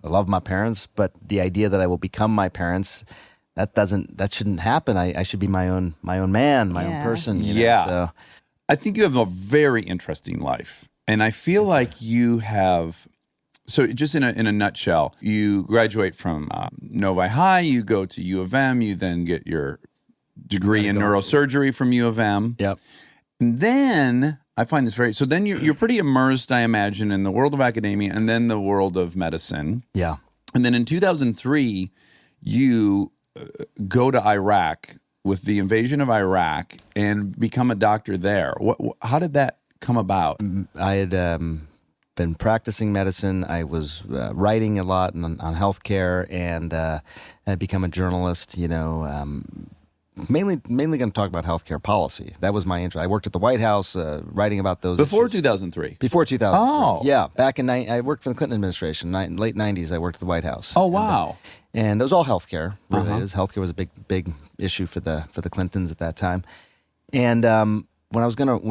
love my parents, but the idea that I will become my parents, that shouldn't happen. I should be my own man, my own person. Yeah. So. I think you have a very interesting life. And I feel like you have, so just in a nutshell, you graduate from Novi High, you go to U of M, you then get your degree in neurosurgery from U of M. Yep. And then I find this so then you're pretty immersed, I imagine, in the world of academia and then the world of medicine. Yeah. And then in 2003, you go to Iraq with the invasion of Iraq and become a doctor there. How did that come about? I had been practicing medicine. I was writing a lot on healthcare, and I'd become a journalist, mainly going to talk about healthcare policy. That was my interest. I worked at the White House writing about those Before issues. 2003. Before 2000. Oh. Yeah. Back in, I worked for the Clinton administration. Late 90s, I worked at the White House. Oh, wow. And it was all healthcare. Really, healthcare was a big issue for the Clintons at that time. And when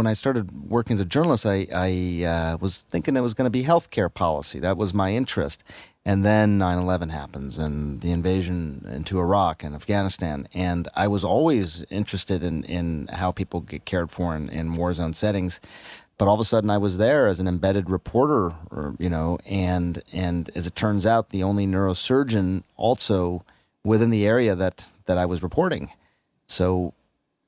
I started working as a journalist, I was thinking it was going to be healthcare policy. That was my interest. And then 9/11 happens, and the invasion into Iraq and Afghanistan. And I was always interested in how people get cared for in war zone settings. But all of a sudden, I was there as an embedded reporter, and as it turns out, the only neurosurgeon also within the area that I was reporting. So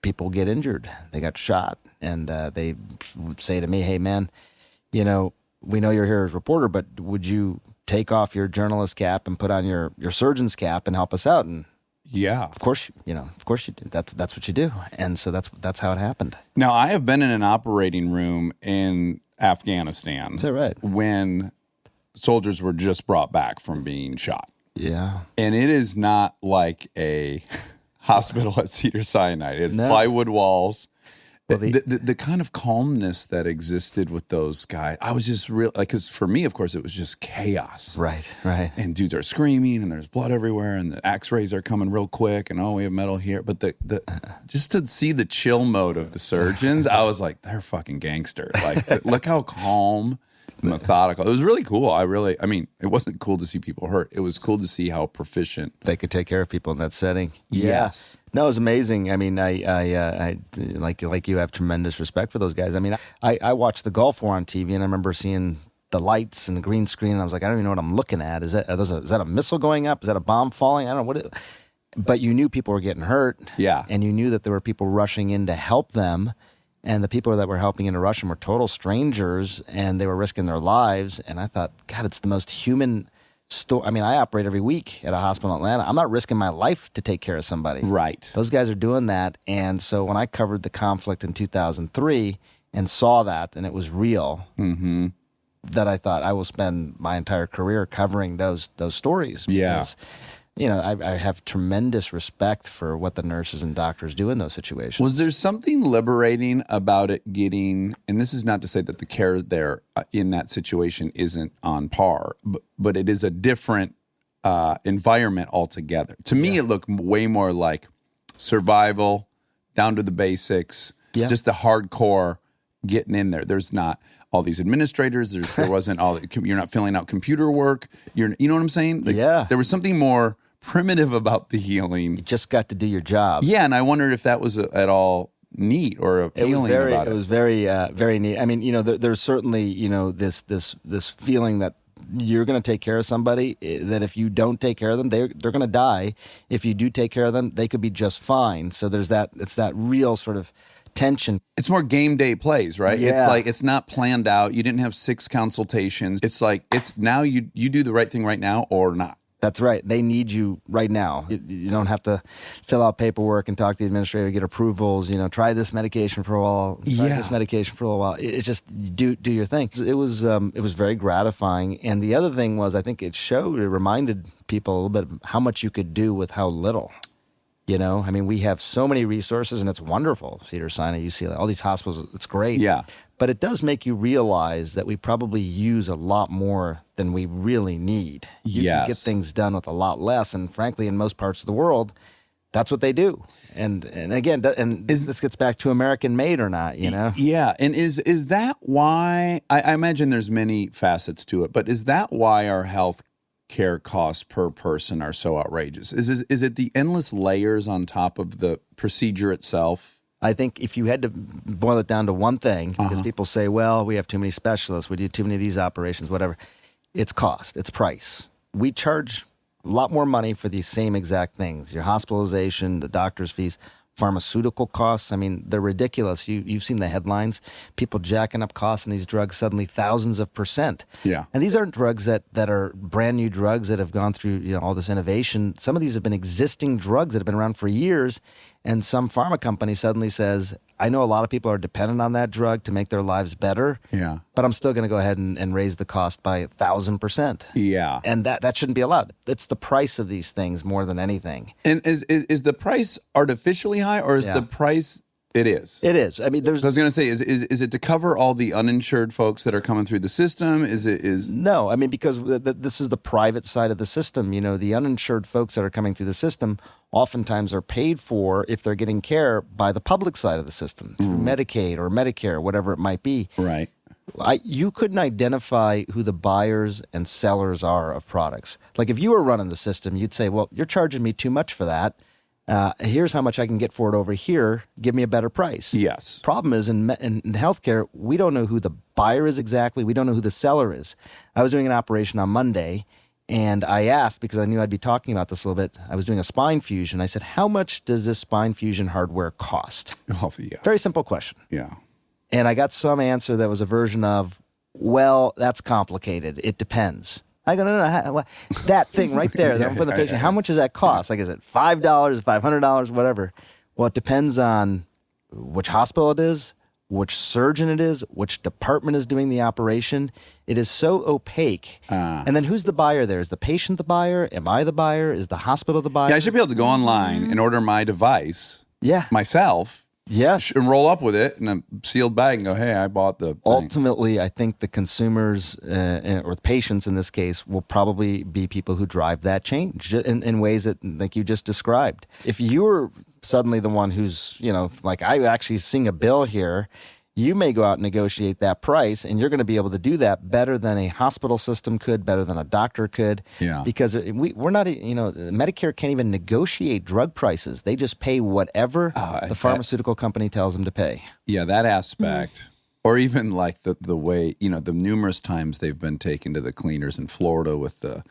people get injured, they got shot, and they would say to me, "Hey, man, we know you're here as a reporter, but would you take off your journalist cap and put on your surgeon's cap and help us out?" And Yeah. of course you do. That's what you do. And so that's how it happened. Now, I have been in an operating room in Afghanistan. Is that right? When soldiers were just brought back from being shot. Yeah. And it is not like a hospital at Cedars-Sinai. It's No. plywood walls. Well, The kind of calmness that existed with those guys, I was just real, like, because for me, of course, it was just chaos. Right. And dudes are screaming, and there's blood everywhere, and the X-rays are coming real quick, and we have metal here. But the just to see the chill mode of the surgeons, I was like, they're fucking gangsters. Like, look how calm, methodical. It was really cool. I mean, it wasn't cool to see people hurt. It was cool to see how proficient. They could take care of people in that setting. Yes. No, it was amazing. I mean, I like you have tremendous respect for those guys. I mean, I watched the Gulf War on TV, and I remember seeing the lights and the green screen, and I was like, I don't even know what I'm looking at. Is that a missile going up? Is that a bomb falling? I don't know what. But you knew people were getting hurt. Yeah. And you knew that there were people rushing in to help them. And the people that were helping in to rush them were total strangers, and they were risking their lives. And I thought, God, it's the most human story. I mean, I operate every week at a hospital in Atlanta. I'm not risking my life to take care of somebody. Right. Those guys are doing that. And so when I covered the conflict in 2003 and saw that, and it was real, that I thought I will spend my entire career covering those stories. Yeah. Because, I have tremendous respect for what the nurses and doctors do in those situations. Was there something liberating about it getting, and this is not to say that the care there in that situation isn't on par, but it is a different environment altogether. To me, it looked way more like survival, down to the basics, just the hardcore getting in there. There's not all these administrators. There wasn't all. You're not filling out computer work. You know what I'm saying? There was something more primitive about the healing. You just got to do your job. Yeah, and I wondered if that was at all neat or appealing about it. It was very, very neat. I mean, there's certainly, this feeling that you're going to take care of somebody, that if you don't take care of them, they're going to die. If you do take care of them, they could be just fine. So it's that real sort of tension. It's more game day plays, right? Yeah. It's like, it's not planned out. You didn't have 6 consultations. It's like, it's now you do the right thing right now or not. That's right. They need you right now. You don't have to fill out paperwork and talk to the administrator, get approvals, try this medication for a while, try this medication for a while. It's just do your thing. It was very gratifying. And the other thing was, I think it reminded people a little bit how much you could do with how little. I mean, we have so many resources, and it's wonderful. Cedars-Sinai, UCLA, all these hospitals, it's great. Yeah. But it does make you realize that we probably use a lot more than we really need. You can get things done with a lot less, and frankly, in most parts of the world, that's what they do. And again, this gets back to American made or not, Yeah, and is that why, I imagine there's many facets to it, but is that why our health care costs per person are so outrageous? Is it the endless layers on top of the procedure itself? I think if you had to boil it down to one thing, because people say, well, we have too many specialists, we do too many of these operations, whatever. It's cost, it's price. We charge a lot more money for these same exact things. Your hospitalization, the doctor's fees, pharmaceutical costs. I mean, they're ridiculous. You've seen the headlines. People jacking up costs on these drugs suddenly thousands of %. Yeah. And these aren't drugs that are brand new drugs that have gone through all this innovation. Some of these have been existing drugs that have been around for years. And some pharma company suddenly says, I know a lot of people are dependent on that drug to make their lives better. Yeah. But I'm still going to go ahead and raise the cost by 1,000%. Yeah. And that shouldn't be allowed. It's the price of these things more than anything. And is the price artificially high, or is Yeah. the price? It is. It is. I mean, So I was going to say, is it to cover all the uninsured folks that are coming through the system? No, I mean, because this is the private side of the system. You know, the uninsured folks that are coming through the system oftentimes are paid for, if they're getting care, by the public side of the system, through Medicaid or Medicare, whatever it might be. Right. You couldn't identify who the buyers and sellers are of products. Like if you were running the system, you'd say, well, you're charging me too much for that. Here's how much I can get for it over here. Give me a better price. Yes. Problem is in healthcare, we don't know who the buyer is exactly. We don't know who the seller is. I was doing an operation on Monday, and I asked, because I knew I'd be talking about this a little bit, I was doing a spine fusion. I said, how much does this spine fusion hardware cost? Oh, yeah. Very simple question. Yeah. And I got some answer that was a version of, well, that's complicated. It depends. I go, no, that thing right there, that I'm putting the patient, how much does that cost? Like, is it $5, $500, whatever? Well, it depends on which hospital it is, which surgeon it is, which department is doing the operation. It is so opaque. And then who's the buyer there? Is the patient the buyer? Am I the buyer? Is the hospital the buyer? Yeah, I should be able to go online and order my device myself. Yes. And roll up with it in a sealed bag and go, hey, I bought the thing. Ultimately, I think the consumers or the patients in this case will probably be people who drive that change in ways that, like you just described. If you're suddenly the one who's, like I actually seeing a bill here, you may go out and negotiate that price, and you're going to be able to do that better than a hospital system could, better than a doctor could. Yeah. Because we're not, Medicare can't even negotiate drug prices. They just pay whatever the pharmaceutical company tells them to pay. Yeah, that aspect. Or even like the way, the numerous times they've been taken to the cleaners in Florida with the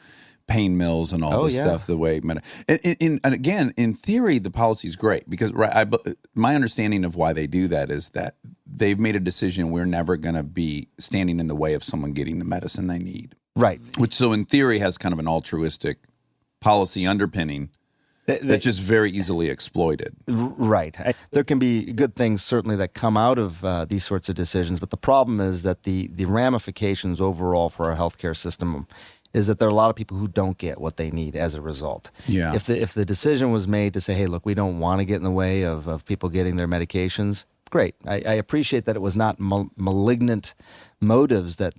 pain mills and all this stuff, the way, and again, in theory, the policy is great because my understanding of why they do that is that they've made a decision we're never going to be standing in the way of someone getting the medicine they need. Right. Which, so in theory, has kind of an altruistic policy underpinning that's just very easily exploited. Right. There can be good things certainly that come out of these sorts of decisions, but the problem is that the ramifications overall for our healthcare system is that there are a lot of people who don't get what they need as a result. Yeah. If the decision was made to say, hey, look, we don't want to get in the way of people getting their medications, great. I appreciate that it was not malignant motives that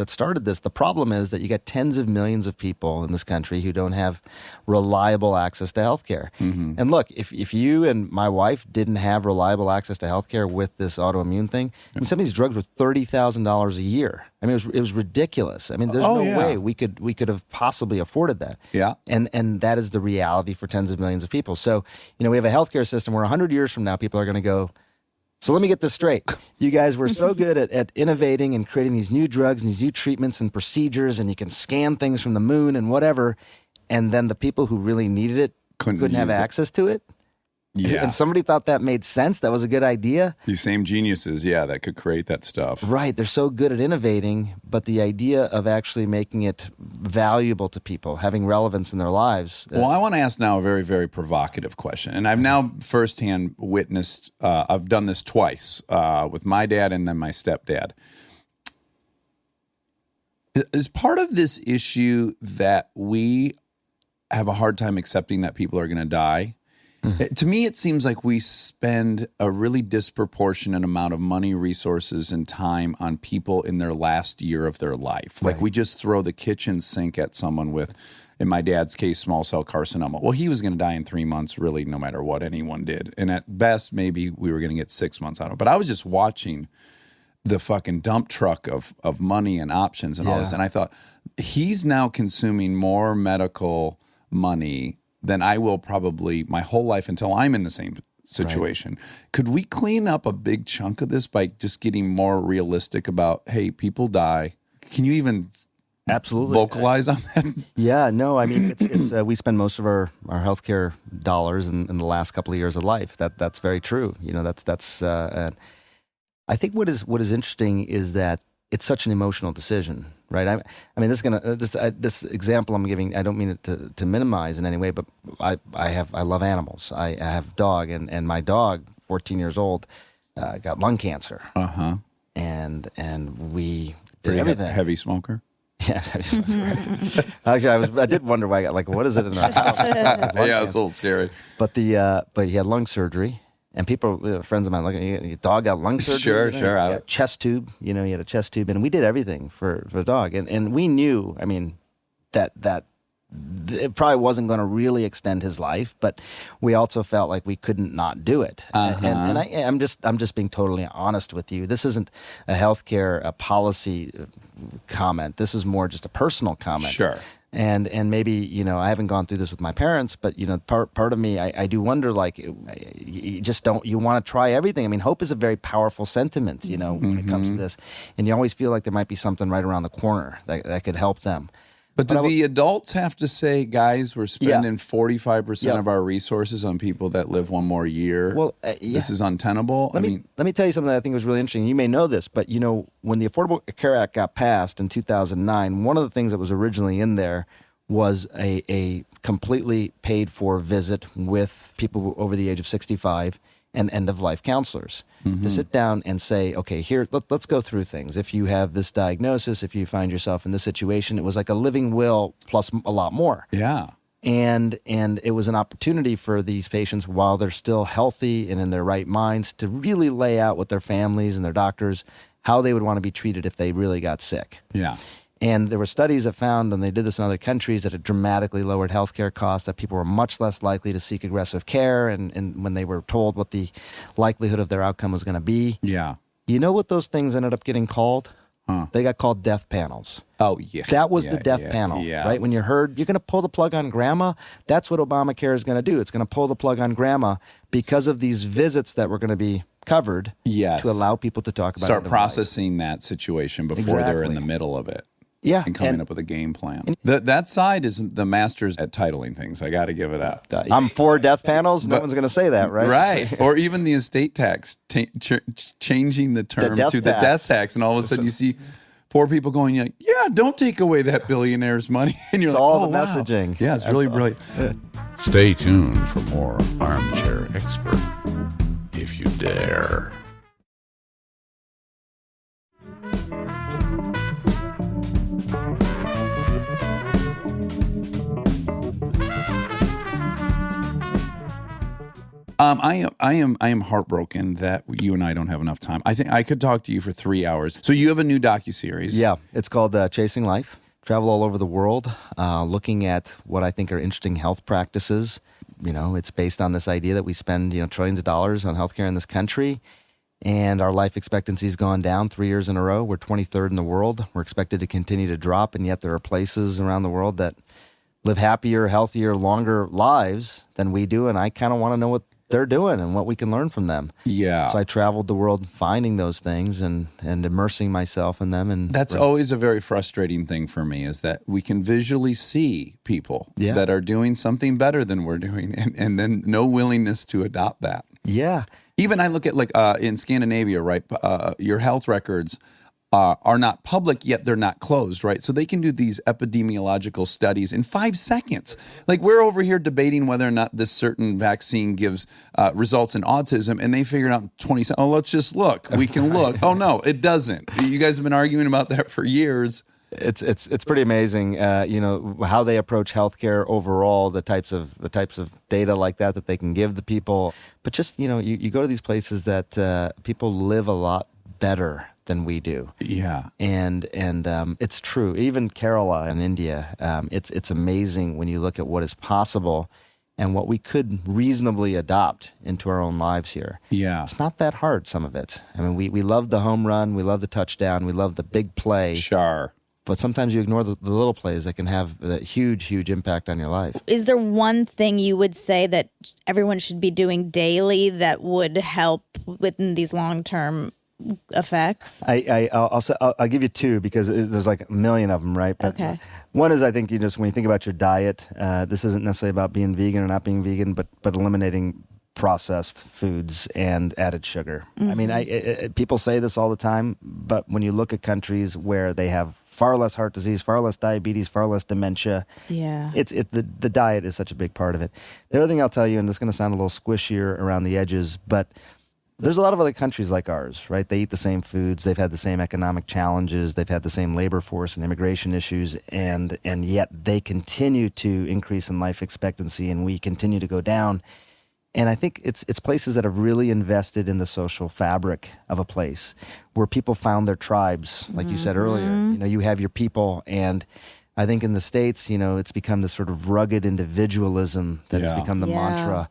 started this. The problem is that you got tens of millions of people in this country who don't have reliable access to health care. Mm-hmm. And look, if you and my wife didn't have reliable access to health care with this autoimmune thing, I mean, some of these drugs were $30,000 a year. I mean, it was ridiculous. I mean, there's no way we could have possibly afforded that. Yeah. And that is the reality for tens of millions of people. So, we have a healthcare system where 100 years from now, people are going to go, so let me get this straight. You guys were so good at innovating and creating these new drugs and these new treatments and procedures, and you can scan things from the moon and whatever, and then the people who really needed it couldn't have access to it? Yeah. And somebody thought that made sense, that was a good idea? These same geniuses, that could create that stuff. Right. They're so good at innovating, but the idea of actually making it valuable to people, having relevance in their lives. Well, I want to ask now a very, very provocative question. And I've now firsthand witnessed, I've done this twice with my dad and then my stepdad. Is part of this issue that we have a hard time accepting that people are going to die? Mm-hmm. To me, it seems like we spend a really disproportionate amount of money, resources, and time on people in their last year of their life. Right. Like we just throw the kitchen sink at someone with, in my dad's case, small cell carcinoma. Well, he was going to die in 3 months, really, no matter what anyone did. And at best, maybe we were going to get 6 months out of it. But I was just watching the fucking dump truck of money and options and all this. And I thought, he's now consuming more medical money than I will probably my whole life until I'm in the same situation. Right. Could we clean up a big chunk of this by just getting more realistic about, hey, people die? Can you even absolutely vocalize on that? Yeah, no, I mean, it's we spend most of our healthcare dollars in the last couple of years of life. That's very true. That's I think what is interesting is that it's such an emotional decision, right? I mean, this example I'm giving, I don't mean it to minimize in any way, but I love animals. I have a dog, and my dog, 14 years old, got lung cancer, and we did everything. Heavy smoker. Yeah, actually, I did wonder why I got what is it in our house? Yeah, it's a little scary. But he had lung surgery, and people, friends of mine, your dog got lung surgery. Sure. He had a chest tube. He had a chest tube, and we did everything for the dog, and we knew, that it probably wasn't going to really extend his life, but we also felt like we couldn't not do it. And I'm just being totally honest with you. This isn't a healthcare policy comment. This is more just a personal comment. Sure. And maybe, I haven't gone through this with my parents, but, part of me, I do wonder, you want to try everything. Hope is a very powerful sentiment, when it comes to this. And you always feel like there might be something right around the corner that could help them. But do the adults have to say, guys, we're spending 45% of our resources on people that live one more year? Well, this is untenable. Let me tell you something that I think was really interesting. You may know this, but when the Affordable Care Act got passed in 2009, one of the things that was originally in there was a completely paid for visit with people over the age of 65 and end-of-life counselors to sit down and say, okay, here, let's go through things. If you have this diagnosis, if you find yourself in this situation, it was like a living will plus a lot more. Yeah. And it was an opportunity for these patients, while they're still healthy and in their right minds, to really lay out with their families and their doctors how they would want to be treated if they really got sick. Yeah. And there were studies that found, and they did this in other countries, that it dramatically lowered healthcare costs, that people were much less likely to seek aggressive care, and when they were told what the likelihood of their outcome was going to be. Yeah. You know what those things ended up getting called? They got called death panels. Oh, yeah. That was the death panel, right? When you heard, you're going to pull the plug on grandma, that's what Obamacare is going to do. It's going to pull the plug on grandma because of these visits that were going to be covered to allow people to talk about Start processing that situation before they're in the middle of it. Yeah. And coming up with a game plan. That side is the masters at titling things. I got to give it up. I'm for death panels. No one's going to say that, right? Right. Or even the estate tax, changing the term to the death tax. And all of a sudden you see poor people going, yeah, don't take away that billionaire's money. And you're it's like, all the messaging. Yeah, it's really brilliant. Stay tuned for more Armchair Expert, if you dare. I am heartbroken that you and I don't have enough time. I think I could talk to you for 3 hours. So you have a new docuseries. Yeah, it's called Chasing Life. Travel all over the world, looking at what I think are interesting health practices. It's based on this idea that we spend trillions of dollars on healthcare in this country, and our life expectancy has gone down 3 years in a row. We're 23rd in the world. We're expected to continue to drop, and yet there are places around the world that live happier, healthier, longer lives than we do, and I kind of want to know what they're doing and what we can learn from them. Yeah. So I traveled the world finding those things and immersing myself in them. And that's always a very frustrating thing for me, is that we can visually see people that are doing something better than we're doing, and then no willingness to adopt that. Yeah. Even I look at in Scandinavia, right? Your health records are not public, yet they're not closed, right? So they can do these epidemiological studies in 5 seconds. Like, we're over here debating whether or not this certain vaccine gives results in autism, and they figured out in 20 seconds, let's just look. We can look. Oh, no, it doesn't. You guys have been arguing about that for years. It's pretty amazing, how they approach healthcare overall, the types of data like that they can give the people. But just, you go to these places that people live a lot better than we do. Yeah. And it's true. Even Kerala in India, it's amazing when you look at what is possible and what we could reasonably adopt into our own lives here. Yeah. It's not that hard, some of it. We love the home run, we love the touchdown, we love the big play. Sure. But sometimes you ignore the little plays that can have that huge, huge impact on your life. Is there one thing you would say that everyone should be doing daily that would help within these long-term effects? I'll give you two, because there's like a million of them, right? But okay. One is, I think when you think about your diet, this isn't necessarily about being vegan or not being vegan, but eliminating processed foods and added sugar. Mm-hmm. People say this all the time, but when you look at countries where they have far less heart disease, far less diabetes, far less dementia. Yeah, the diet is such a big part of it. The other thing I'll tell you, and this is going to sound a little squishier around the edges, but There's a lot of other countries like ours, right? They eat the same foods. They've had the same economic challenges. They've had the same labor force and immigration issues, and yet they continue to increase in life expectancy, and we continue to go down. And I think it's places that have really invested in the social fabric of a place where people found their tribes, like you said earlier. You know, you have your people, and I think in the States, you know, it's become this sort of rugged individualism that has become the mantra.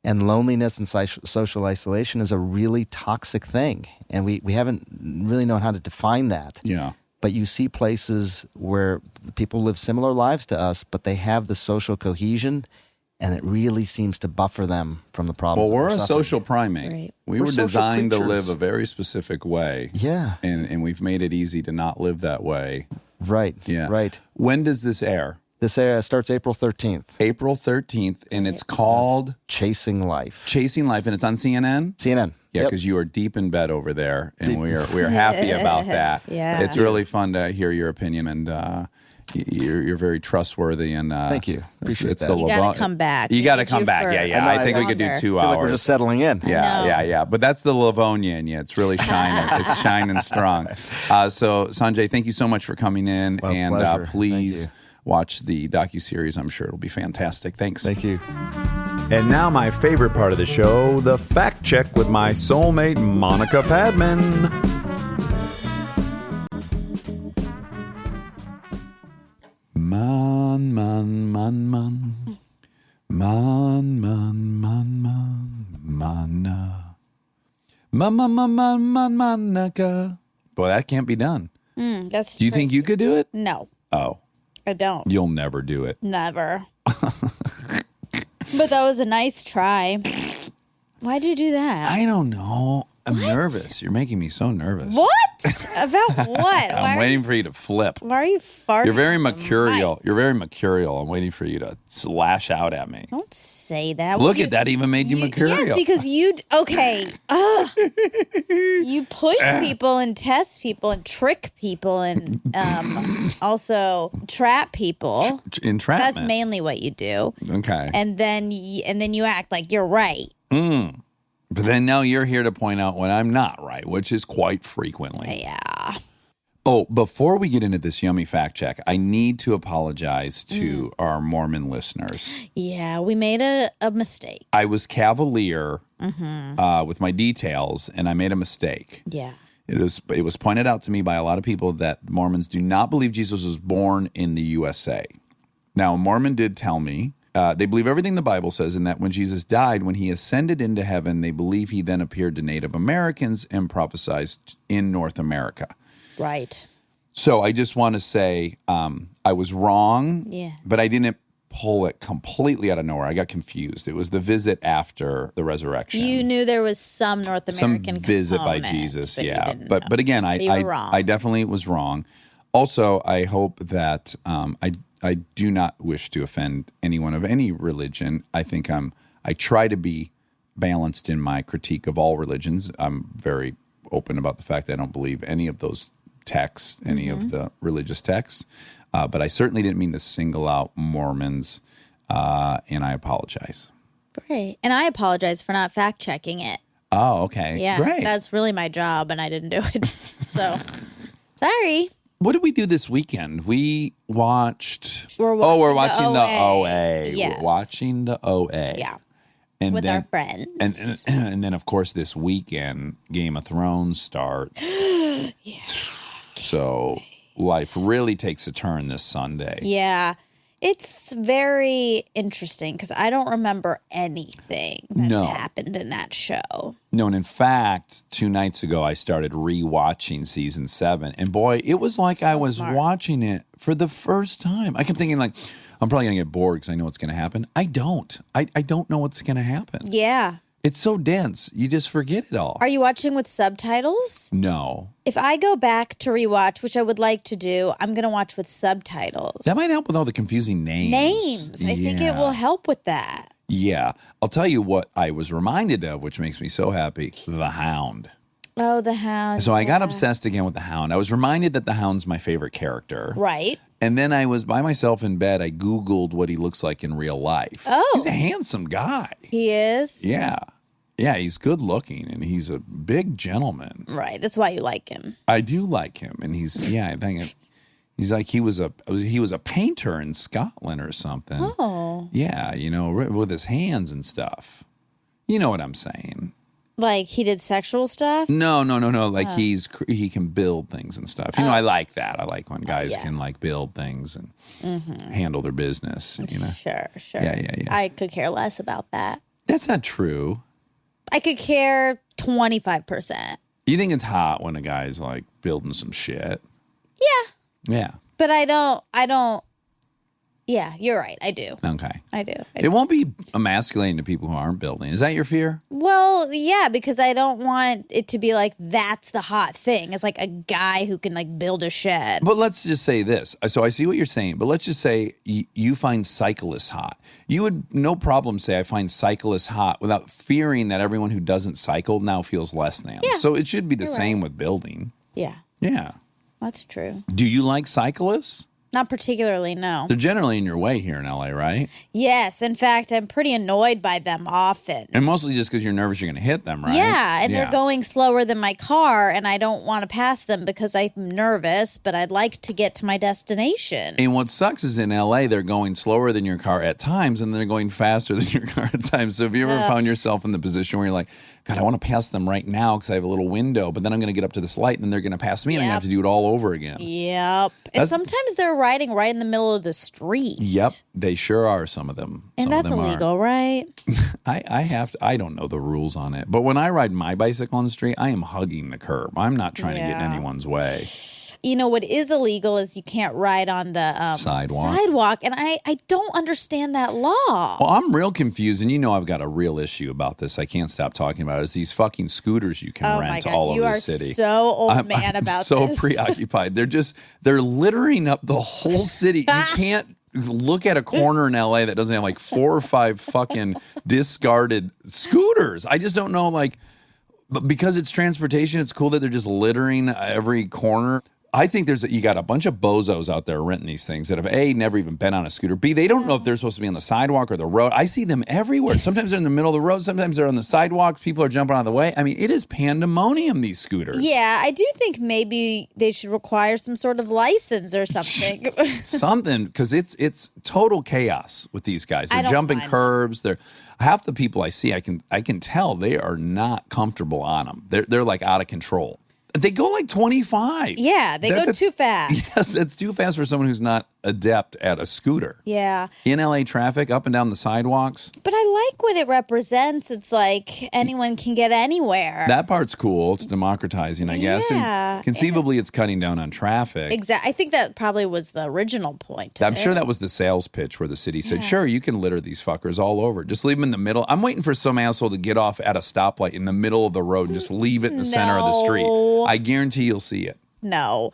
And loneliness and social isolation is a really toxic thing. And we haven't really known how to define that. Yeah. But you see places where people live similar lives to us, but they have the social cohesion, and it really seems to buffer them from the problems. Well, we're a suffering. social primate. Right. We We're were social designed to creatures. live a very specific way. Yeah. And we've made it easy to not live that way. Right. Yeah. Right. When does this air? This starts April 13th. April 13th, and it's called Chasing Life. Chasing Life, and it's on CNN? CNN. Yeah, Yep. because you are deep in bed over there, and we are happy about that. Yeah. It's really fun to hear your opinion, and you're very trustworthy. And Thank you. Appreciate it's that. the You gotta Lavon- come back. You We got to need come you back. for Yeah. I think we could do longer. 2 I feel like we're hours. just settling in. Yeah. But that's the Livonia in you. It's really shining. It's shining strong. So, Sanjay, thank you so much for coming in. Well, and pleasure. please Thank you. watch the docuseries. I'm sure it'll be fantastic. Thanks. Thank you. And now my favorite part of the show, the fact check with my soulmate, Monica Padman. Man, man, man, man. Man, man, man, man. Mana. Monica. Boy, that can't be done. That's Do you think you could do it? No, Oh, I don't. you'll never do it. Never. But that was a nice try. Why'd you do that? I don't know. I'm nervous. You're making me so nervous. What? About what? I'm waiting for you to flip. Why are you farting? You're very on the mercurial. mic? You're very mercurial. I'm waiting for you to lash out at me. Don't say that. Look at that. Even made you mercurial. Yes, because okay. Ugh. You push people and test people and trick people and also trap people. Entrapment. That's mainly what you do. Okay. And then you act like you're right. But then now you're here to point out when I'm not right, which is quite frequently. Yeah. Oh, before we get into this yummy fact check, I need to apologize to our Mormon listeners. Yeah, we made a mistake. I was cavalier with my details, and I made a mistake. Yeah. It was pointed out to me by a lot of people that Mormons do not believe Jesus was born in the USA. Now, a Mormon did tell me they believe everything the Bible says, and that when Jesus died, when he ascended into heaven, they believe he then appeared to Native Americans and prophesied in North America. Right. So I just want to say I was wrong, Yeah. but I didn't pull it completely out of nowhere. I got confused. It was the visit after the resurrection. You knew there was some North American Some visit by component, Jesus, but you yeah. didn't But know. but again, You were wrong. I definitely was wrong. Also, I hope that I do not wish to offend anyone of any religion. I think I try to be balanced in my critique of all religions. I'm very open about the fact that I don't believe any of those texts, any of the religious texts. But I certainly didn't mean to single out Mormons, and I apologize. Great. And I apologize for not fact checking it. Oh, okay. Yeah. Great. That's really my job, and I didn't do it. So, sorry. What did we do this weekend? We watched. We're we're watching watching the the OA. Yes. We're watching the OA. Yeah. And With then, our friends. And then, of course, this weekend, Game of Thrones starts. Yeah. So life really takes a turn this Sunday. Yeah. It's very interesting because I don't remember anything that's No. happened in that show. No, and in fact, 2 nights ago, I started rewatching season 7. And boy, it was like I was smart. watching it for the first time. I kept thinking, like, I'm probably going to get bored because I know what's going to happen. I don't. I don't know what's going to happen. Yeah. It's so dense. You just forget it all. Are you watching with subtitles? No. If I go back to rewatch, which I would like to do, I'm going to watch with subtitles. That might help with all the confusing names. Names. I think it will help with that. Yeah. I'll tell you what I was reminded of, which makes me so happy. The Hound. Oh, the Hound. So I got yeah. obsessed again with the Hound. I was reminded that the Hound's my favorite character. Right. And then I was by myself in bed. I Googled what he looks like in real life. Oh. He's a handsome guy. He is? Yeah. Yeah, he's good looking and he's a big gentleman. Right. That's why you like him. I do like him, and he's I think he's like he was a painter in Scotland or something. Oh. Yeah, with his hands and stuff. You know what I'm saying? Like he did sexual stuff? No. Like he can build things and stuff. I like that. I like when guys can like build things and handle their business. Sure. Yeah. I could care less about that. That's not true. I could care 25%. You think it's hot when a guy's like building some shit? Yeah. But I don't. Yeah, you're right. I do. Okay. I do. It won't be emasculating to people who aren't building. Is that your fear? Well, yeah, because I don't want it to be like that's the hot thing. It's like a guy who can like build a shed. But let's just say this. So I see what you're saying, but let's just say you find cyclists hot. You would no problem say I find cyclists hot without fearing that everyone who doesn't cycle now feels less than. Yeah, so it should be the same with building. Yeah, Yeah. that's true. Do you like cyclists? Not particularly, no. They're generally in your way here in LA, right? Yes, in fact, I'm pretty annoyed by them often. And mostly just because you're nervous you're going to hit them, right? Yeah, and they're going slower than my car, and I don't want to pass them because I'm nervous, but I'd like to get to my destination. And what sucks is in LA, they're going slower than your car at times, and they're going faster than your car at times. So have you ever found yourself in the position where you're like, God, I want to pass them right now because I have a little window, but then I'm going to get up to this light, and then they're going to pass me, and I have to do it all over again. Yep. And sometimes they're riding right in the middle of the street. Yep, they sure are, some of them. And that's illegal, right? I don't know the rules on it. But when I ride my bicycle on the street, I am hugging the curb. I'm not trying to get in anyone's way. You know, what is illegal is you can't ride on the sidewalk. And I don't understand that law. Well, I'm real confused. And I've got a real issue about this. I can't stop talking about it. It's these fucking scooters you can rent all over the city. You are so old man I'm about so this. preoccupied. They're littering up the whole city. You can't look at a corner in LA that doesn't have like 4 or 5 fucking discarded scooters. I just don't know, but because it's transportation, it's cool that they're just littering every corner. I think you got a bunch of bozos out there renting these things that have A, never even been on a scooter. B, they don't know if they're supposed to be on the sidewalk or the road. I see them everywhere. Sometimes they're in the middle of the road. Sometimes they're on the sidewalks. People are jumping out of the way. I mean, it is pandemonium, these scooters. Yeah, I do think maybe they should require some sort of license or something. Something, because it's total chaos with these guys. They're jumping curbs. They're half the people I see, I can tell they are not comfortable on them. They're like out of control. They go like 25. Yeah, they go too fast. Yes, it's too fast for someone who's not adept at a scooter. Yeah. In LA traffic, up and down the sidewalks. But I like what it represents. It's like anyone can get anywhere. That part's cool. It's democratizing, I guess. Yeah. And conceivably, it's cutting down on traffic. Exactly. I think that probably was the original point. I'm sure that was the sales pitch where the city said, sure, you can litter these fuckers all over. Just leave them in the middle. I'm waiting for some asshole to get off at a stoplight in the middle of the road and just leave it in the center of the street. I guarantee you'll see it. No.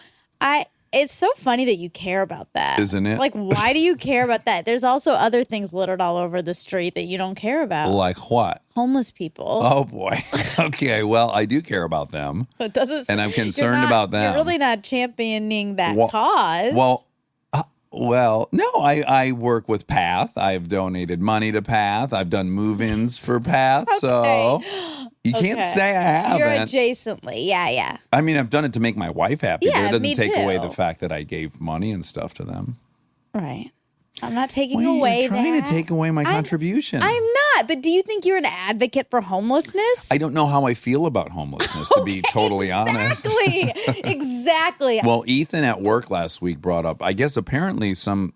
It's so funny that you care about that. Isn't it? Like, why do you care about that? There's also other things littered all over the street that you don't care about. Like what? Homeless people. Oh, boy. Okay, well, I do care about them. It doesn't. And I'm concerned about them. You're really not championing that cause. Well, no, I work with PATH. I've donated money to PATH. I've done move-ins for PATH. Okay. So you can't say I haven't. You're adjacently. Yeah. I mean, I've done it to make my wife happy. Yeah, but it doesn't me take too. away the fact that I gave money and stuff to them. Right. I'm not taking Well, away you're trying that. to take away my contribution. I'm not. But do you think you're an advocate for homelessness? I don't know how I feel about homelessness, to be totally honest. Exactly. Well, Ethan at work last week brought up, I guess apparently some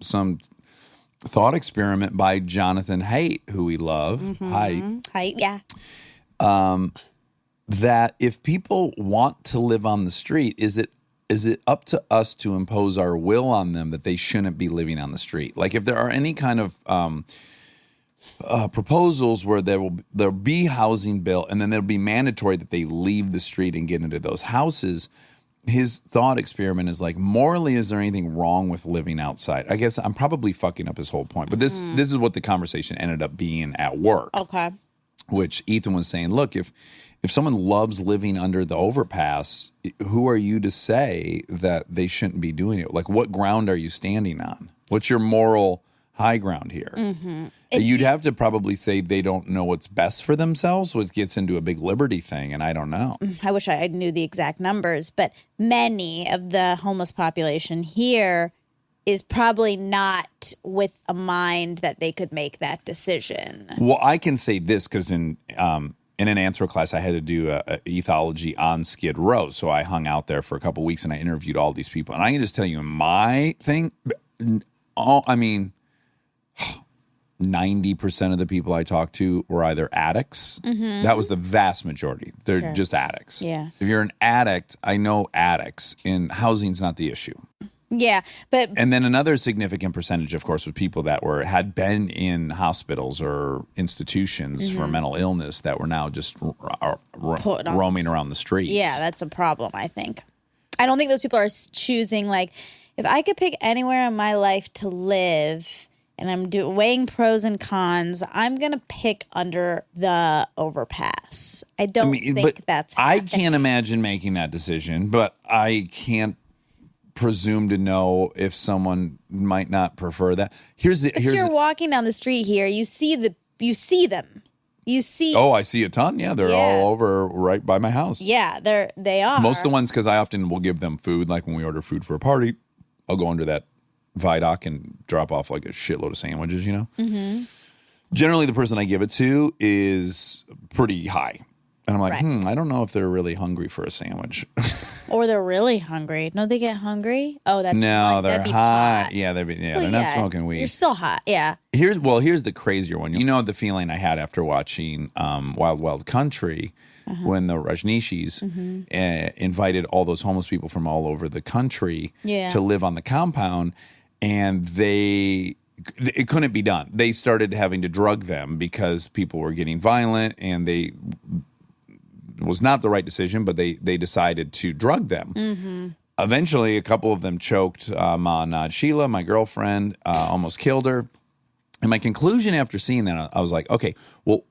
thought experiment by Jonathan Haidt, who we love. Height, yeah. That if people want to live on the street, is it up to us to impose our will on them that they shouldn't be living on the street? Like if there are any kind of proposals where there'll be housing built and then it'll be mandatory that they leave the street and get into those houses, his thought experiment is like, morally, is there anything wrong with living outside? I guess I'm probably fucking up his whole point, but this is what the conversation ended up being at work. Okay. Which Ethan was saying, look, if someone loves living under the overpass, who are you to say that they shouldn't be doing it? Like, what ground are you standing on? What's your moral high ground here. You'd have to probably say they don't know what's best for themselves, which gets into a big liberty thing, and I don't know. I wish I knew the exact numbers, but many of the homeless population here is probably not with a mind that they could make that decision. Well, I can say this because in an anthro class, I had to do a ethology on Skid Row. So I hung out there for a couple of weeks and I interviewed all these people. And I can just tell you my thing, 90% of the people I talked to were either addicts. That was the vast majority. They're just addicts. Yeah. If you're an addict, I know addicts, and housing's not the issue. Yeah, but And then another significant percentage, of course, was people that had been in hospitals or institutions for mental illness that were now just roaming around the streets. yeah, that's a problem, I think. I don't think those people are choosing, like, if I could pick anywhere in my life to live and I'm weighing pros and cons, I'm going to pick under the overpass. I don't think that's I happening. can't imagine making that decision, but I can't presume to know if someone might not prefer that. Here's You're walking down the street here, you see them. You see Oh, I see a ton. Yeah, they're Yeah. all over right by my house. Yeah, they are. Most of the ones, because I often will give them food, like when we order food for a party, I'll go under that viaduct and drop off like a shitload of sandwiches, Generally, the person I give it to is pretty high. And I'm like, Right. I don't know if they're really hungry for a sandwich. Or they're really hungry. No, they get hungry? Oh, that's No, they're that'd be high. pot. Yeah, they're Well, not smoking weed. You're still hot. Yeah. Here's the crazier one. You know the feeling I had after watching Wild Wild Country when the Rajneeshis invited all those homeless people from all over the country Yeah. to live on the compound, and it couldn't be done. They started having to drug them because people were getting violent, and it was not the right decision, but they decided to drug them. Eventually, a couple of them choked Ma Sheila, my girlfriend, almost killed her. And my conclusion after seeing that, I was like, okay, well,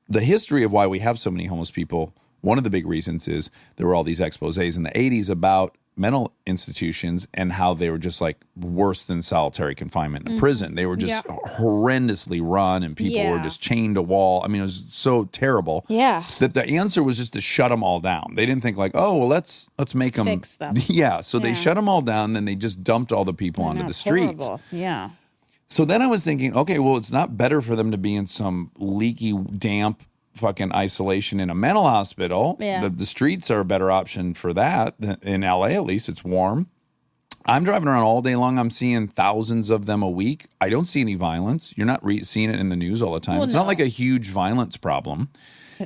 the history of why we have so many homeless people, one of the big reasons is there were all these exposés in the 80s about mental institutions and how they were just like worse than solitary confinement in a prison. They were just horrendously run, and people were just chained to wall. I mean, it was so terrible. Yeah. That the answer was just to shut them all down. They didn't think like, oh, well, let's make them Fix them. Yeah. So they shut them all down. Then they just dumped all the people onto the streets. Horrible. Yeah. So then I was thinking, okay, well, it's not better for them to be in some leaky, damp fucking isolation in a mental hospital. Yeah. The streets are a better option for that. In LA, at least, it's warm. I'm driving around all day long. I'm seeing thousands of them a week. I don't see any violence. You're not seeing it in the news all the time. Well, it's no. not like a huge violence problem.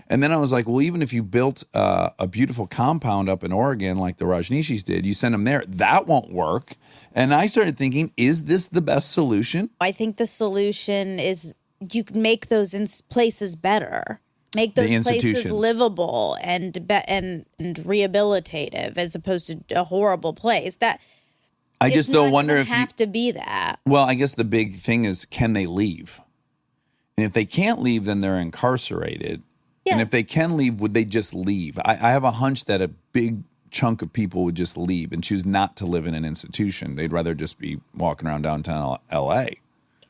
And then I was like, well, even if you built a beautiful compound up in Oregon like the Rajneeshis did, you send them there, that won't work. And I started thinking, is this the best solution? I think the solution is you make those places better. Make those places institutions. livable and rehabilitative as opposed to a horrible place. That I just don't wonder doesn't if have to be that. Well, I guess the big thing is, can they leave? And if they can't leave, then they're incarcerated. And Yeah. if they can leave, would they just leave? I have a hunch that a big chunk of people would just leave and choose not to live in an institution. They'd rather just be walking around downtown LA.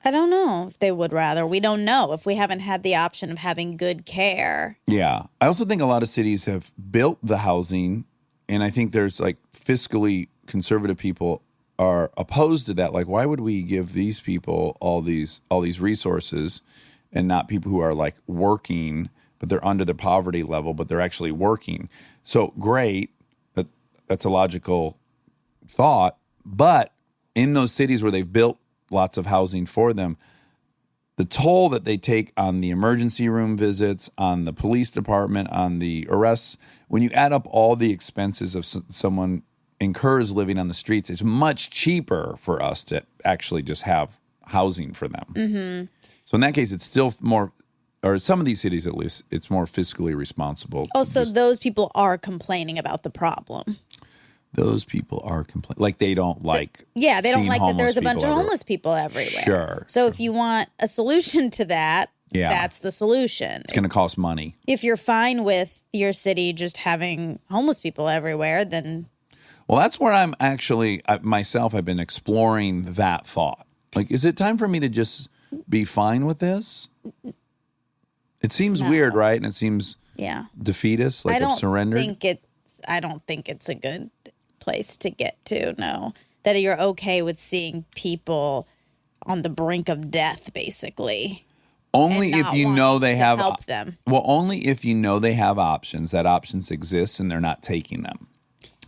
I don't know if they would rather. We don't know if we haven't had the option of having good care. Yeah. I also think a lot of cities have built the housing, and I think there's like fiscally conservative people are opposed to that. Like, why would we give these people all these resources and not people who are like working, but they're under the poverty level, but they're actually working? So great. That's a logical thought. But in those cities where they've built lots of housing for them, the toll that they take on the emergency room visits, on the police department, on the arrests, when you add up all the expenses of someone incurs living on the streets, it's much cheaper for us to actually just have housing for them. Mm-hmm. So in that case, it's still more, or some of these cities at least, it's more fiscally responsible. Also, those people are complaining about the problem. Those people are complaining. Like they don't like Yeah, they don't seeing like that there's a bunch of homeless homeless people everywhere. Sure. So if you want a solution to that, that's the solution. It's going to cost money. If you're fine with your city just having homeless people everywhere, then Well, that's where I'm actually, myself, I've been exploring that thought. Like, is it time for me to just be fine with this? It seems weird, right? And it seems defeatist, like I've surrendered. I don't think it's a good place to get to, no. That you're okay with seeing people on the brink of death, basically. Only if you know they have help them. Well, only if you know they have options, that options exist and they're not taking them.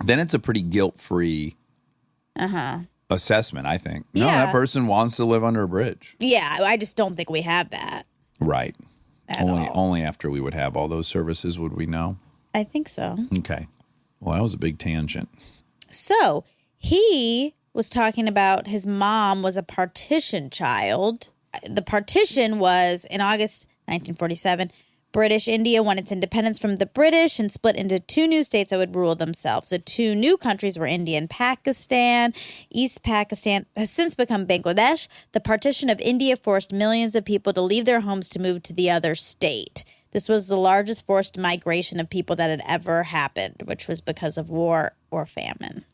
Then it's a pretty guilt-free assessment, I think. No, that person wants to live under a bridge. Yeah, I just don't think we have that. Right. Only after we would have all those services would we know. I think so. Okay. Well, that was a big tangent. So he was talking about his mom was a partition child. The partition was in August 1947. British India won its independence from the British and split into two new states that would rule themselves. The two new countries were India and Pakistan. East Pakistan has since become Bangladesh. The partition of India forced millions of people to leave their homes to move to the other state. This was the largest forced migration of people that had ever happened, which was because of war or famine.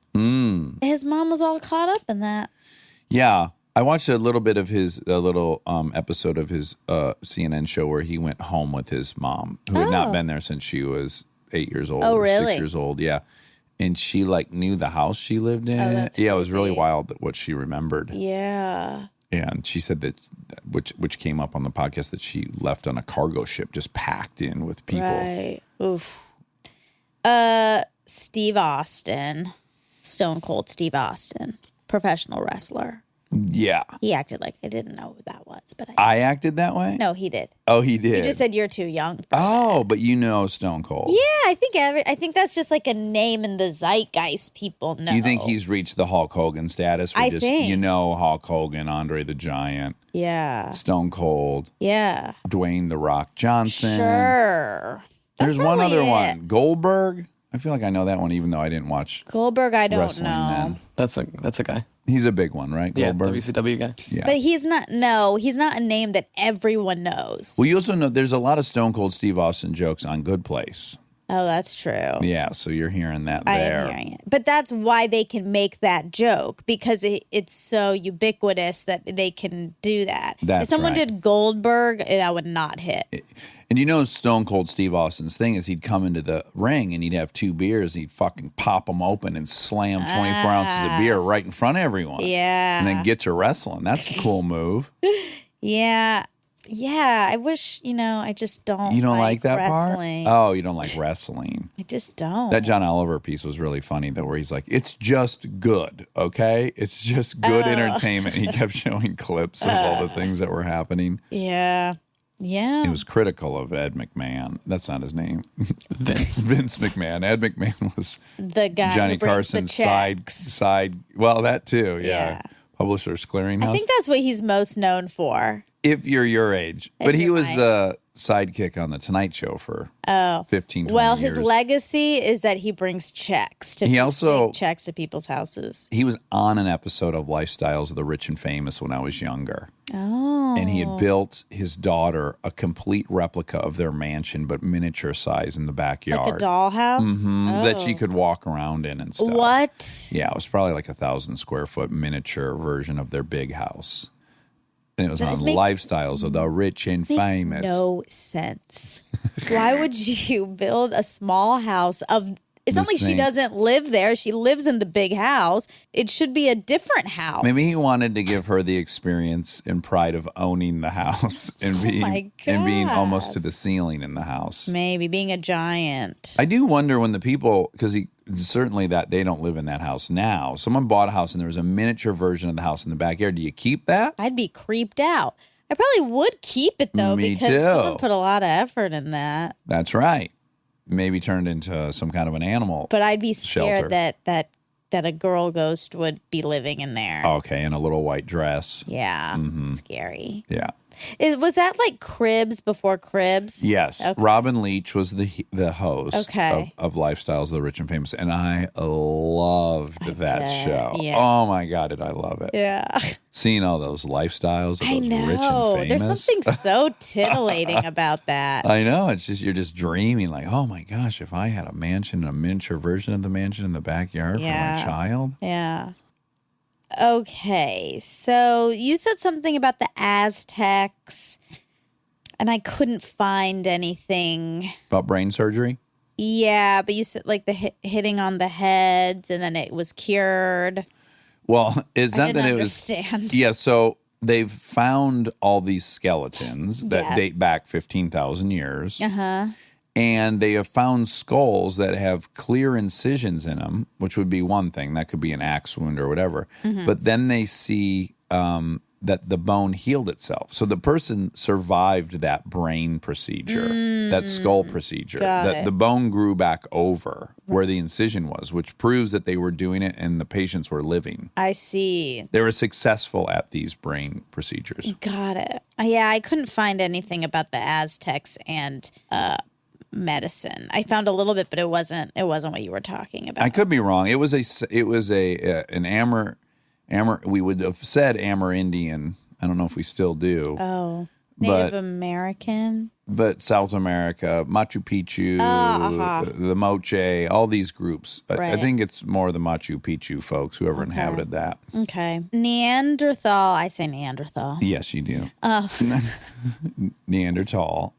His mom was all caught up in that. Yeah. I watched a little bit of his episode of his CNN show where he went home with his mom, who had not been there since she was 8 years old or 6 years old. Yeah. And she knew the house she lived in. That's it was really wild what she remembered. Yeah. And she said that, which came up on the podcast, that she left on a cargo ship just packed in with people. Right. Oof. Steve Austin, Stone Cold Steve Austin, professional wrestler. Yeah. He acted like I didn't know who that was, but I acted that way? No, he did. Oh, he did. He just said you're too young. But you know Stone Cold. Yeah, I think that's just like a name in the zeitgeist people know. You think he's reached the Hulk Hogan status? I think. You know Hulk Hogan, Andre the Giant. Yeah. Stone Cold. Yeah. Dwayne The Rock Johnson. Sure. There's one other one. Goldberg. I feel like I know that one, even though I didn't watch Goldberg. I don't wrestling know. then. That's a guy. He's a big one, right? Goldberg? Yeah, WCW guy. Yeah. But he's not a name that everyone knows. Well, you also know there's a lot of Stone Cold Steve Austin jokes on Good Place. Oh, that's true. Yeah, so you're hearing that I there. am hearing it. But that's why they can make that joke, because it's so ubiquitous that they can do that. That's if someone right. did Goldberg, that would not hit. And you know Stone Cold Steve Austin's thing is he'd come into the ring and he'd have two beers and he'd fucking pop them open and slam 24 ounces of beer right in front of everyone. Yeah. And then get to wrestling. That's a cool move. Yeah. Yeah. I wish, I just don't. You don't like that wrestling. part? Oh, you don't like wrestling. I just don't. That John Oliver piece was really funny, though, where he's like, it's just good, okay? It's just good entertainment. He kept showing clips of all the things that were happening. Yeah. Yeah. He was critical of Ed McMahon. That's not his name. Vince McMahon. Ed McMahon was the guy Johnny who brings Carson's the checks. side. Well, that too, yeah. Yeah. Publishers Clearinghouse. I think that's what he's most known for. If you're your age. But he was the sidekick on The Tonight Show for 15, 20 Well, years. his legacy is that he brings checks to checks to people's houses. He was on an episode of Lifestyles of the Rich and Famous when I was younger. Oh. And he had built his daughter a complete replica of their mansion, but miniature size in the backyard. Like a dollhouse? That she could walk around in and stuff. What? Yeah, it was probably like 1,000 square foot miniature version of their big house. And it was on Lifestyles of the Rich and Famous. Makes no sense. Why would you build a small house of... It's not like she doesn't live there. She lives in the big house. It should be a different house. Maybe he wanted to give her the experience and pride of owning the house and being almost to the ceiling in the house. Maybe being a giant. I do wonder when the people, because certainly that they don't live in that house now. Someone bought a house and there was a miniature version of the house in the backyard. Do you keep that? I'd be creeped out. I probably would keep it though, Me because too. someone put a lot of effort in that. That's right. Maybe turned into some kind of an animal. But I'd be scared shelter. that a girl ghost would be living in there. Okay, in a little white dress. Yeah, scary. Yeah. Was that like Cribs before Cribs? Yes. Okay. Robin Leach was the host Okay. of Lifestyles of the Rich and Famous, and I loved that bet, show. yeah. Oh my God, did I love it. Yeah. Seeing all those lifestyles of I those know. rich and famous. There's something so titillating about that. I know. It's just, you're just dreaming like, oh my gosh, if I had a mansion, a miniature version of the mansion in the backyard for my child. Yeah. Okay, so you said something about the Aztecs, and I couldn't find anything. About brain surgery? Yeah, but you said like the hitting on the heads, and then it was cured. Well, it's I not didn't that it was. understand. Yeah, so they've found all these skeletons that Yeah. date back 15,000 years. Uh-huh. And they have found skulls that have clear incisions in them, which would be one thing. That could be an axe wound or whatever. Mm-hmm. But then they see that the bone healed itself. So the person survived that brain procedure, that skull procedure. Got That it. the bone grew back over where the incision was, which proves that they were doing it and the patients were living. I see. They were successful at these brain procedures. Got it. Yeah, I couldn't find anything about the Aztecs and medicine. I found a little bit, but it wasn't what you were talking about. I could be wrong. It was an Ammer. We would have said Amerindian. I don't know if we still do. Oh, Native But- American. But South America, Machu Picchu, the Moche, all these groups. I Right. think it's more the Machu Picchu folks, whoever inhabited that. Okay. Neanderthal. I say Neanderthal. Yes, you do. Neanderthal.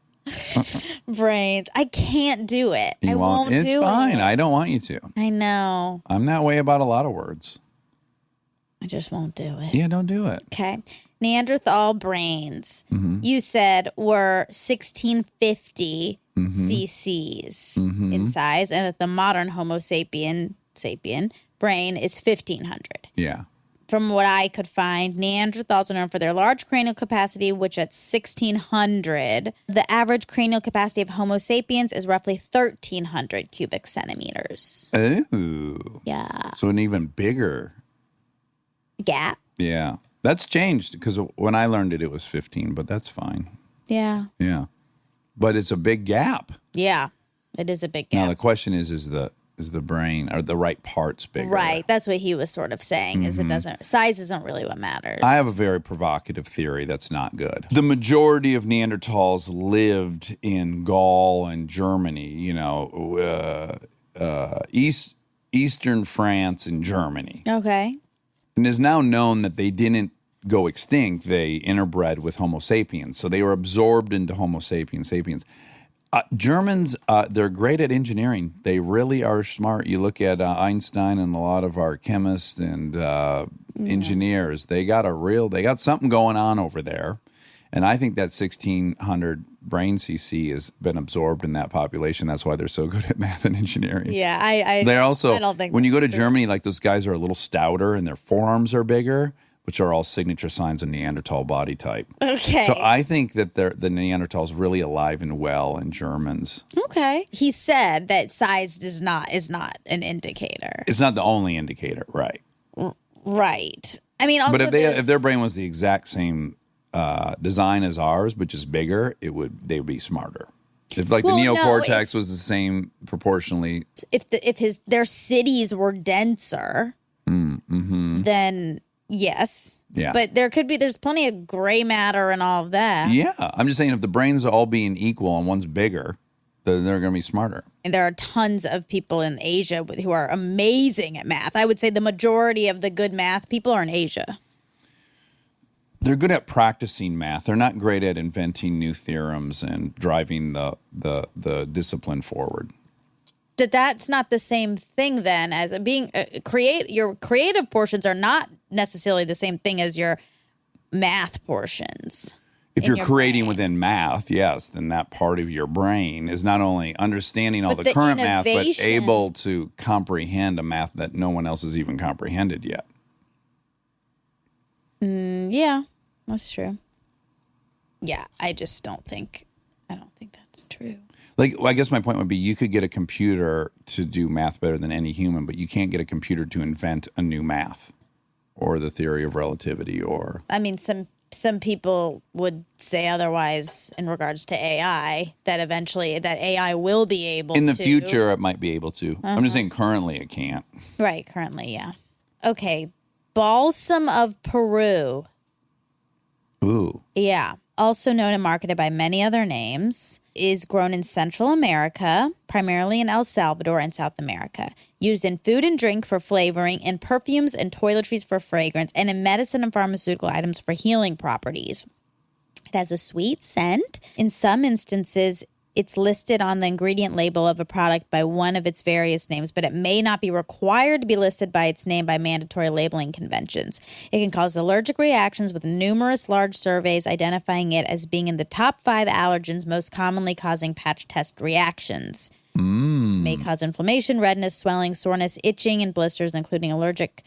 Brains. I can't do it. I won't It's do fine. it. I don't want you to. I know. I'm that way about a lot of words. I just won't do it. Yeah, don't do it. Okay. Neanderthal brains, Mm-hmm. you said were 1650 cc's in size, and that the modern Homo sapien brain is 1500. Yeah. From what I could find, Neanderthals are known for their large cranial capacity, which at 1600, the average cranial capacity of Homo sapiens is roughly 1300 cubic centimeters. Ooh. Yeah. So an even bigger. Gap. Yeah. That's changed because when I learned it, it was 15, but that's fine. Yeah. Yeah. But it's a big gap. Yeah. It is a big Now gap. the question is the brain, are the right parts bigger? Right. That's what he was sort of saying, is it doesn't, size isn't really what matters. I have a very provocative theory that's not good. The majority of Neanderthals lived in Gaul and Germany, Eastern France and Germany. Okay. And it is now known that they didn't go extinct. They interbred with Homo sapiens. So they were absorbed into Homo sapiens. Germans, they're great at engineering. They really are smart. You look at Einstein and a lot of our chemists and engineers. They got something going on over there. And I think that 1600 brain CC has been absorbed in that population. That's why they're so good at math and engineering. Yeah, They're also, I don't think when you go to that's true. Germany, like those guys are a little stouter and their forearms are bigger, which are all signature signs of Neanderthal body type. Okay. So I think that the Neanderthals really alive and well in Germans. Okay. He said that size is not an indicator. It's not the only indicator, right? Right. I mean, also But if their brain was the exact same design as ours, but just bigger, they would be smarter. If the Well, no, neocortex was the same proportionally, if their cities were denser, then yes. Yeah. But there's plenty of gray matter and all of that. yeah. I'm just saying if the brains all being equal and one's bigger, then they're going to be smarter. And there are tons of people in Asia who are amazing at math. I would say the majority of the good math people are in Asia. They're good at practicing math. They're not great at inventing new theorems and driving the discipline forward. That's not the same thing then as being your creative portions are not necessarily the same thing as your math portions. If in you're your creating brain. within math, yes, then that part of your brain is not only understanding all But the the current math, but innovation- able to comprehend a math that no one else has even comprehended yet. Yeah, that's true. Yeah, I don't think that's true. I guess my point would be you could get a computer to do math better than any human, but you can't get a computer to invent a new math or the theory of relativity or... I mean, some people would say otherwise in regards to AI, that eventually that AI will be able to. In the future, it might be able to. I'm just saying currently it can't. Right, currently, yeah. Okay, balsam of Peru. Ooh. Yeah. also known and marketed by many other names, is grown in Central America, primarily in El Salvador and South America. Used in food and drink for flavoring, in perfumes and toiletries for fragrance, and in medicine and pharmaceutical items for healing properties. It has a sweet scent. In some instances, it's listed on the ingredient label of a product by one of its various names, but it may not be required to be listed by its name by mandatory labeling conventions. It can cause allergic reactions, with numerous large surveys identifying it as being in the top 5 allergens most commonly causing patch test reactions. May cause inflammation, redness, swelling, soreness, itching, and blisters, including allergic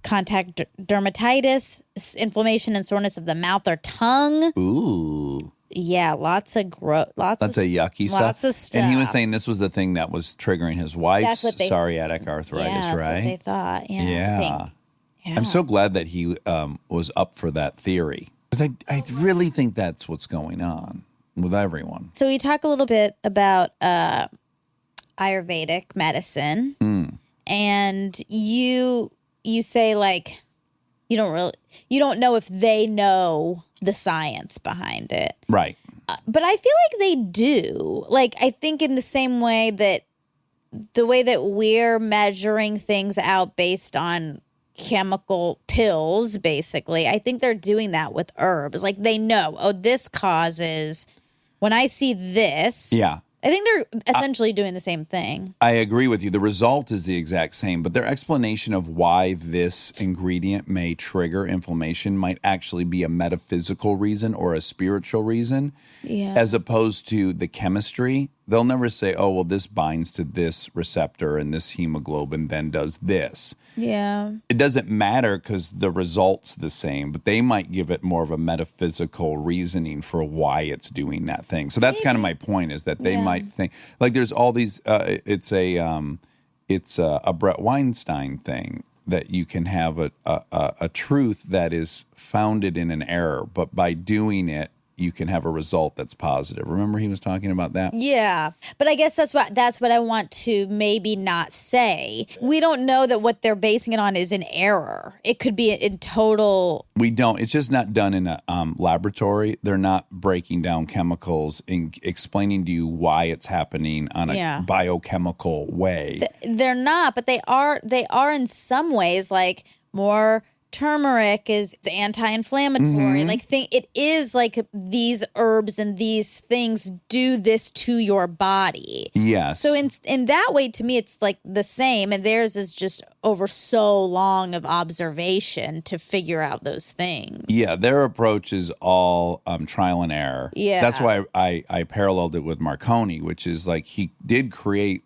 contact dermatitis, inflammation and soreness of the mouth or tongue. Ooh. Yeah, lots of yucky stuff. Lots of stuff. And he was saying this was the thing that was triggering his wife's That's what psoriatic arthritis, yeah, that's right? what they thought. Yeah. Yeah. Yeah. I'm so glad that he was up for that theory, because I really think that's what's going on with everyone. So we talk a little bit about Ayurvedic medicine, and you say, like, you don't know if they know the science behind it. Right. But I feel like they do. Like, I think in the same way that the way that we're measuring things out based on chemical pills, basically, I think they're doing that with herbs. Like, they know, oh, this causes, when I see this. Yeah. I think they're essentially doing the same thing. I agree with you. The result is the exact same, but their explanation of why this ingredient may trigger inflammation might actually be a metaphysical reason or a spiritual reason, as opposed to the chemistry. They'll never say, oh, well, this binds to this receptor and this hemoglobin then does this. Yeah. It doesn't matter because the result's the same, but they might give it more of a metaphysical reasoning for why it's doing that thing. So that's kind of my point, is that they might think, like, there's all these, it's a Brett Weinstein thing, that you can have a truth that is founded in an error, but by doing it, you can have a result that's positive. Remember he was talking about that? Yeah. But I guess that's what I want to maybe not say. We don't know that what they're basing it on is an error. It could be in total. We don't. It's just not done in a laboratory. They're not breaking down chemicals and explaining to you why it's happening on a biochemical way. They're not, but they are in some ways, like, more turmeric is anti-inflammatory. Like, it is like these herbs and these things do this to your body. Yes. So in that way, to me, it's like the same, and theirs is just over so long of observation to figure out those things. Yeah, their approach is all trial and error. Yeah. That's why I paralleled it with Marconi, which is like he did create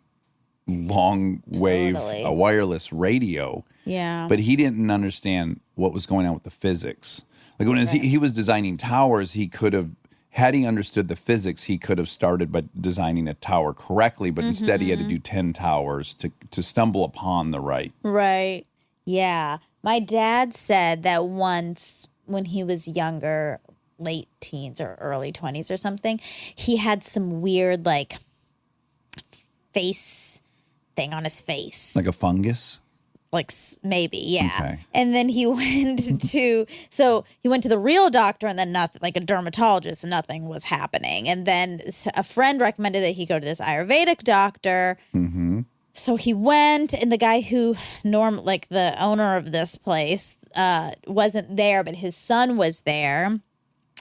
long wave wireless radio. Yeah. But he didn't understand what was going on with the physics. Like, when he was designing towers, he could have, had he understood the physics, he could have started by designing a tower correctly, but instead he had to do 10 towers to stumble upon the right. Right. Yeah. My dad said that once when he was younger, late teens or early 20s or something, he had some weird, like, face thing on his face. Like a fungus? Like, maybe, yeah. Okay. And then he went to the real doctor, and then nothing, like a dermatologist, and nothing was happening. And then a friend recommended that he go to this Ayurvedic doctor. Mm-hmm. So he went, and the guy who like the owner of this place wasn't there, but his son was there.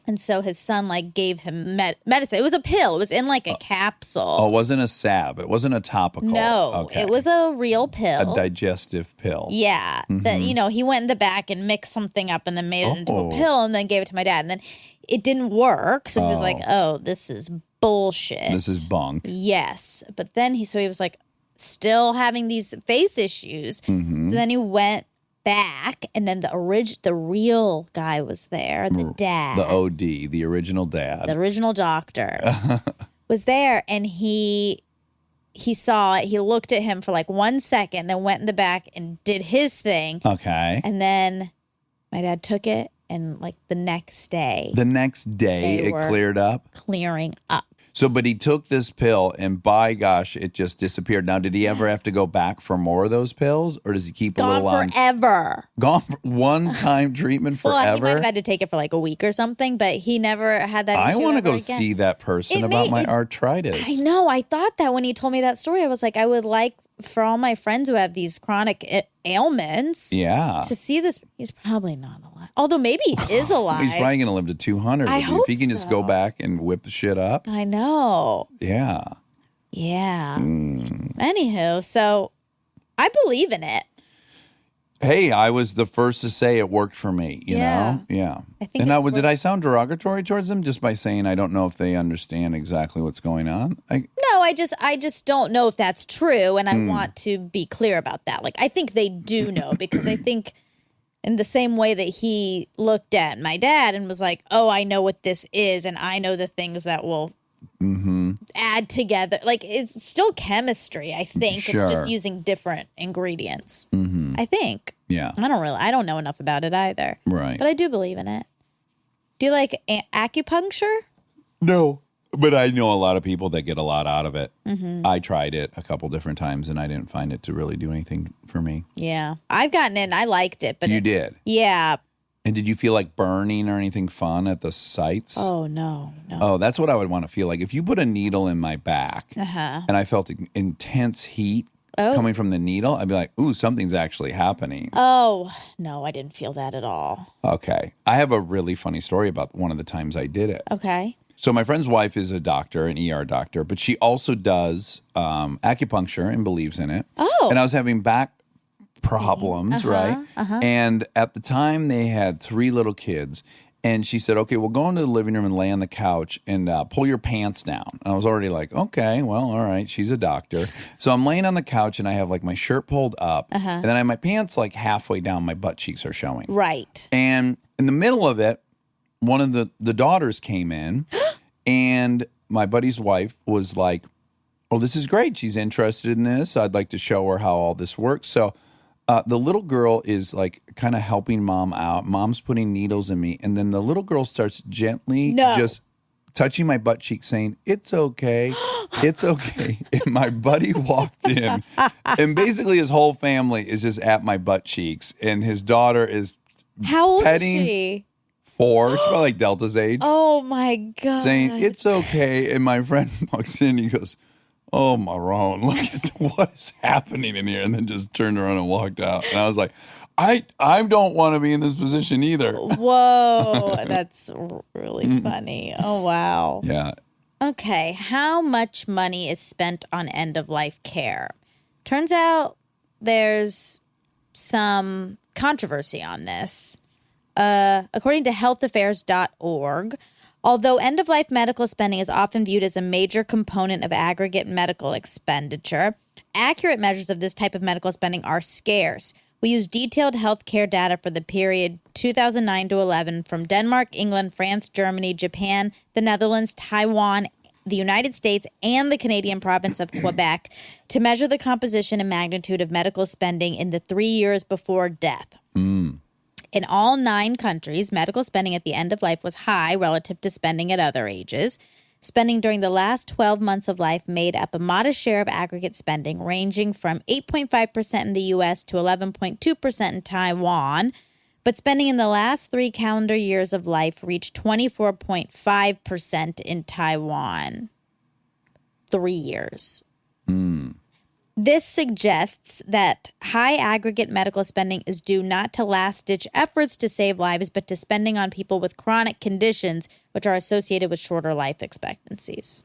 And so his son, like, gave him medicine. It was a pill. It was in, like, a capsule. Oh, it wasn't a salve. It wasn't a topical. No, okay. It was a real pill. A digestive pill. Yeah. That, he went in the back and mixed something up and then made it into a pill and then gave it to my dad. And then it didn't work. So he was like, oh, this is bullshit. This is bunk. Yes. But then he was like, still having these face issues. Mm-hmm. So then he went back, and then the real guy was there, the dad. The OD, the original dad. The original doctor was there, and he saw it. He looked at him for like 1 second, then went in the back and did his thing. Okay. And then my dad took it, and like the next day it cleared up. Clearing up. So, but he took this pill, and by gosh, it just disappeared. Now, did he ever have to go back for more of those pills, or does he keep a little on? Forever. Gone for one-time treatment forever? Well, he might have had to take it for like a week or something, but he never had that issue I want to ever go again. see that person about my arthritis. I know. I thought that when he told me that story, I was like, I would like for all my friends who have these chronic ailments to see this. He's probably not alive. Although maybe he is alive. He's probably going to live to 200. I hope if he can just go back and whip the shit up. I know. Yeah. Yeah. Anywho, so I believe in it. Hey, I was the first to say it worked for me, you know? Yeah. I think and now, it's did I sound derogatory towards them just by saying I don't know if they understand exactly what's going on? No, I just don't know if that's true, and I want to be clear about that. Like, I think they do know, because I think in the same way that he looked at my dad and was like, oh, I know what this is, and I know the things that will add together. Like, it's still chemistry, I think. Sure. It's just using different ingredients. I think. Yeah. I don't know enough about it either. Right. But I do believe in it. Do you like acupuncture? No. But I know a lot of people that get a lot out of it. I tried it a couple different times, and I didn't find it to really do anything for me. Yeah. I've gotten in. I liked it. But You did? Yeah. And did you feel like burning or anything fun at the sites? Oh, no. Oh, that's what I would want to feel like. If you put a needle in my back and I felt intense heat coming from the needle, I'd be like, ooh, something's actually happening. Oh, no, I didn't feel that at all. Okay. I have a really funny story about one of the times I did it. Okay. So my friend's wife is a doctor, an ER doctor, but she also does acupuncture and believes in it. Oh. And I was having back problems, right? And at the time they had 3 little kids. And she said, okay, we'll go into the living room and lay on the couch and pull your pants down. And I was already like, okay, well, all right. She's a doctor. So I'm laying on the couch and I have like my shirt pulled up. And then I have my pants like halfway down. My butt cheeks are showing. Right. And in the middle of it, one of the daughters came in and my buddy's wife was like, oh, this is great. She's interested in this. I'd like to show her how all this works. So the little girl is like kind of helping mom out. Mom's putting needles in me. And then the little girl starts gently just touching my butt cheek saying, it's okay. It's okay. And my buddy walked in and basically his whole family is just at my butt cheeks. And his daughter is How old petting is she? 4. She's about like Delta's age. Oh, my God. Saying, it's okay. And my friend walks in, he goes, oh, Marone, look at what is happening in here. And then just turned around and walked out. And I was like, I don't want to be in this position either. Whoa, that's really funny. Oh, wow. Yeah. Okay, how much money is spent on end-of-life care? Turns out there's some controversy on this. According to healthaffairs.org, although end-of-life medical spending is often viewed as a major component of aggregate medical expenditure, accurate measures of this type of medical spending are scarce. We use detailed healthcare data for the period 2009 to 11 from Denmark, England, France, Germany, Japan, the Netherlands, Taiwan, the United States, and the Canadian province of Quebec to measure the composition and magnitude of medical spending in the 3 years before death. In all 9 countries, medical spending at the end of life was high relative to spending at other ages. Spending during the last 12 months of life made up a modest share of aggregate spending, ranging from 8.5% in the U.S. to 11.2% in Taiwan. But spending in the last 3 calendar years of life reached 24.5% in Taiwan. 3 years. This suggests that high aggregate medical spending is due not to last-ditch efforts to save lives, but to spending on people with chronic conditions, which are associated with shorter life expectancies.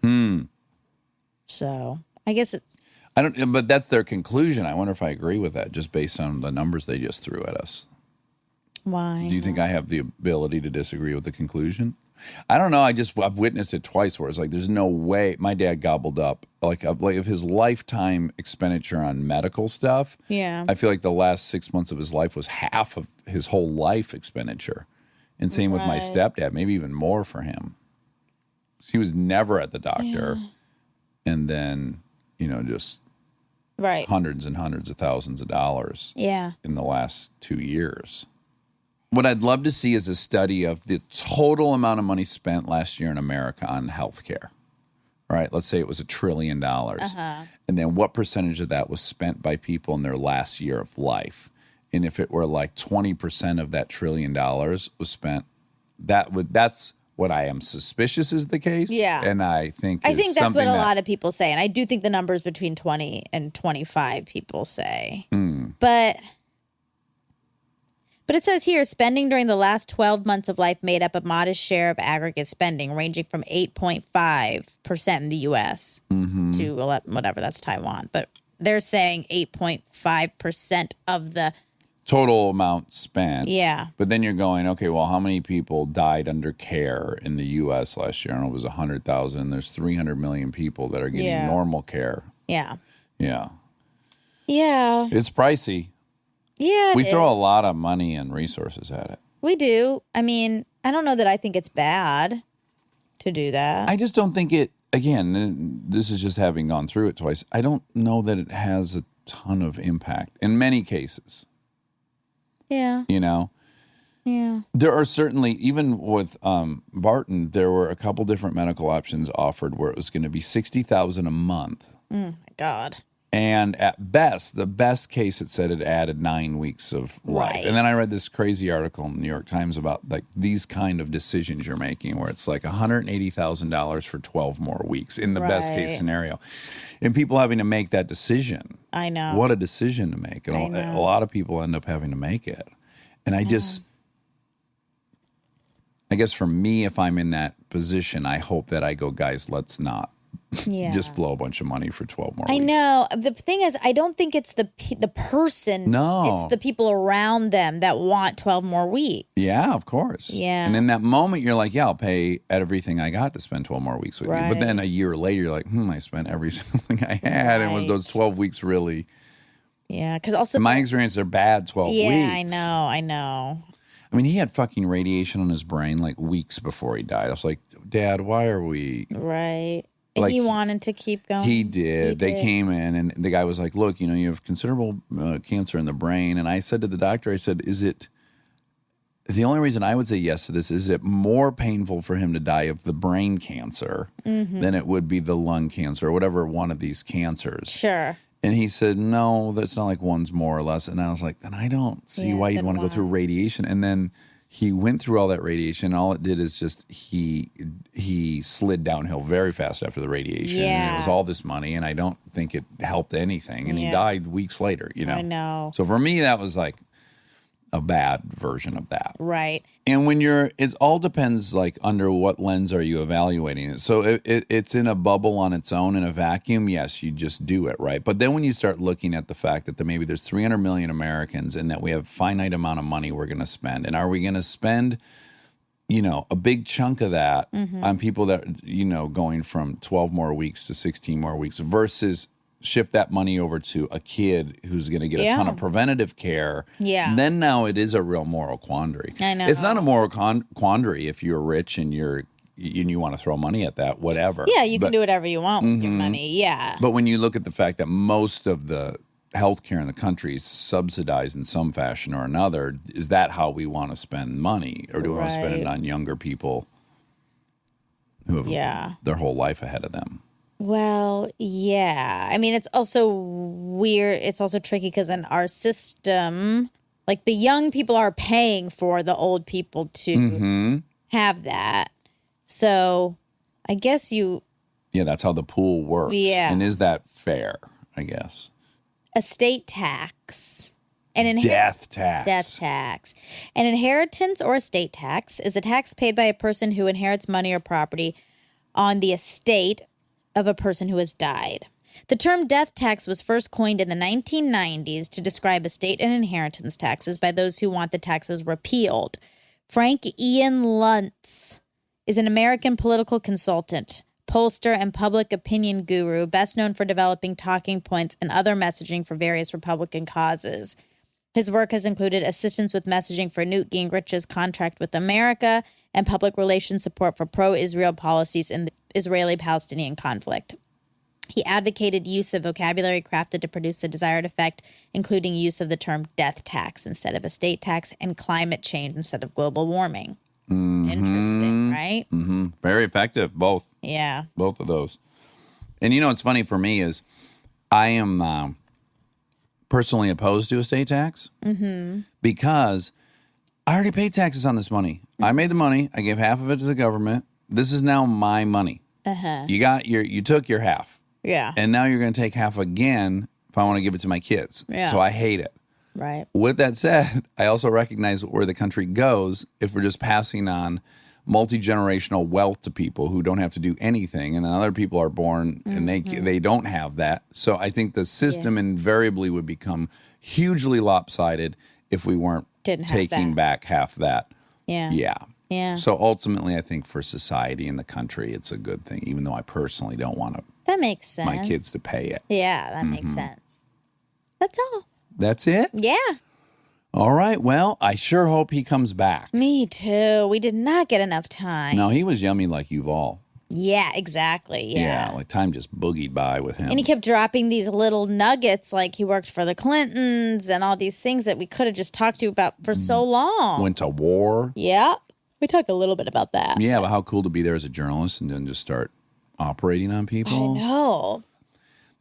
So, I guess it's... But that's their conclusion. I wonder if I agree with that, just based on the numbers they just threw at us. Why? Do you think I have the ability to disagree with the conclusion? I don't know. I've witnessed it twice where it's like, there's no way. My dad gobbled up like of his lifetime expenditure on medical stuff. Yeah. I feel like the last 6 months of his life was half of his whole life expenditure. And same with my stepdad, maybe even more for him. He was never at the doctor. Yeah. And then, just hundreds and hundreds of thousands of dollars in the last 2 years. What I'd love to see is a study of the total amount of money spent last year in America on healthcare, right? Let's say it was $1 trillion. And then what percentage of that was spent by people in their last year of life? And if it were like 20% of that $1 trillion was spent, that's what I am suspicious is the case. Yeah. And I think that's what a lot of people say. And I do think the numbers between 20 and 25 people say. But it says here, spending during the last 12 months of life made up a modest share of aggregate spending, ranging from 8.5% in the U.S. To 11, whatever, that's Taiwan. But they're saying 8.5% of the total amount spent. Yeah. But then you're going, okay, well, how many people died under care in the U.S. last year? I don't know, it was 100,000. There's 300 million people that are getting normal care. Yeah. Yeah. Yeah. It's pricey. Yeah, we throw a lot of money and resources at it. We do. I mean, I don't know that I think it's bad to do that. I just don't think it, again, this is just having gone through it twice. I don't know that it has a ton of impact in many cases. Yeah. You know? Yeah. There are certainly, even with Barton, there were a couple different medical options offered where it was going to be $60,000 a month. My God. And at best, the best case, it said it added 9 weeks of life. Right. And then I read this crazy article in the New York Times about like these kind of decisions you're making where it's like $180,000 for 12 more weeks in the best case scenario. And people having to make that decision. I know. What a decision to make. And a lot of people end up having to make it. And I guess for me, if I'm in that position, I hope that I go, guys, let's not. Just blow a bunch of money for 12 more weeks. I know. The thing is, I don't think it's the person. No. It's the people around them that want 12 more weeks. Yeah, of course. Yeah. And in that moment, you're like, yeah, I'll pay everything I got to spend 12 more weeks with you. But then a year later, you're like, I spent every single thing I had. And was those 12 weeks really? Yeah, because also. In my experience, they're bad 12 weeks. Yeah, I know. I mean, he had fucking radiation on his brain like weeks before he died. I was like, Dad, why are we? Right. And like, he wanted to keep going. He did. They came in and the guy was like, look, you have considerable cancer in the brain. And I said to the doctor, I said, the only reason I would say yes to this, is it more painful for him to die of the brain cancer than it would be the lung cancer or whatever one of these cancers? Sure. And he said, no, that's not like one's more or less. And I was like, then I don't see why you'd want to go through radiation. And then he went through all that radiation. And all it did is just he slid downhill very fast after the radiation. Yeah. And it was all this money. And I don't think it helped anything. And he died weeks later, I know. So for me, that was like a bad version of that. Right. And when it all depends like under what lens are you evaluating it. So it's in a bubble on its own in a vacuum. Yes, you just do it, right? But then when you start looking at the fact that maybe there's 300 million Americans and that we have a finite amount of money we're going to spend, and are we going to spend, a big chunk of that on people that, going from 12 more weeks to 16 more weeks versus shift that money over to a kid who's going to get a ton of preventative care. Yeah. Then now it is a real moral quandary. I know. It's not a moral quandary if you're rich and you want to throw money at that, whatever. Yeah, you can do whatever you want with your money. Yeah. But when you look at the fact that most of the healthcare in the country is subsidized in some fashion or another, is that how we want to spend money? Or do we want to spend it on younger people who have their whole life ahead of them? Well, yeah. I mean, it's also weird. It's also tricky because in our system, like the young people are paying for the old people to have that. So I guess Yeah, that's how the pool works. Yeah. And is that fair, I guess? Estate tax. Death tax. Death tax. An inheritance or estate tax is a tax paid by a person who inherits money or property on the estate of a person who has died. The term death tax was first coined in the 1990s to describe estate and inheritance taxes by those who want the taxes repealed. Frank Ian Luntz is an American political consultant, pollster, and public opinion guru, best known for developing talking points and other messaging for various Republican causes. His work has included assistance with messaging for Newt Gingrich's Contract with America and public relations support for pro-Israel policies in the Israeli-Palestinian conflict. He advocated use of vocabulary crafted to produce the desired effect, including use of the term death tax instead of estate tax and climate change instead of global warming. Interesting, right? Very effective, both. Yeah. Both of those. And you know what's funny for me is I am personally opposed to estate tax because I already paid taxes on this money. I made the money. I gave half of it to the government. This is now my money. You took your half. Yeah. And now you're going to take half again if I want to give it to my kids. Yeah. So I hate it. Right. With that said, I also recognize where the country goes if we're just passing on multi-generational wealth to people who don't have to do anything, and then other people are born and they don't have that. So I think the system invariably would become hugely lopsided if we weren't taking back half that. Yeah. Yeah. Yeah. So ultimately, I think for society and the country, it's a good thing, even though I personally don't want That makes sense. my kids to pay it. Yeah, that makes sense. That's all. That's it? Yeah. All right. Well, I sure hope he comes back. Me too. We did not get enough time. No, he was yummy like Yuval. Yeah, exactly. Yeah. Like time just boogied by with him. And he kept dropping these little nuggets like he worked for the Clintons and all these things that we could have just talked to you about for so long. Went to war. Yeah. We talked a little bit about that. Yeah, but how cool to be there as a journalist and then just start operating on people. I know.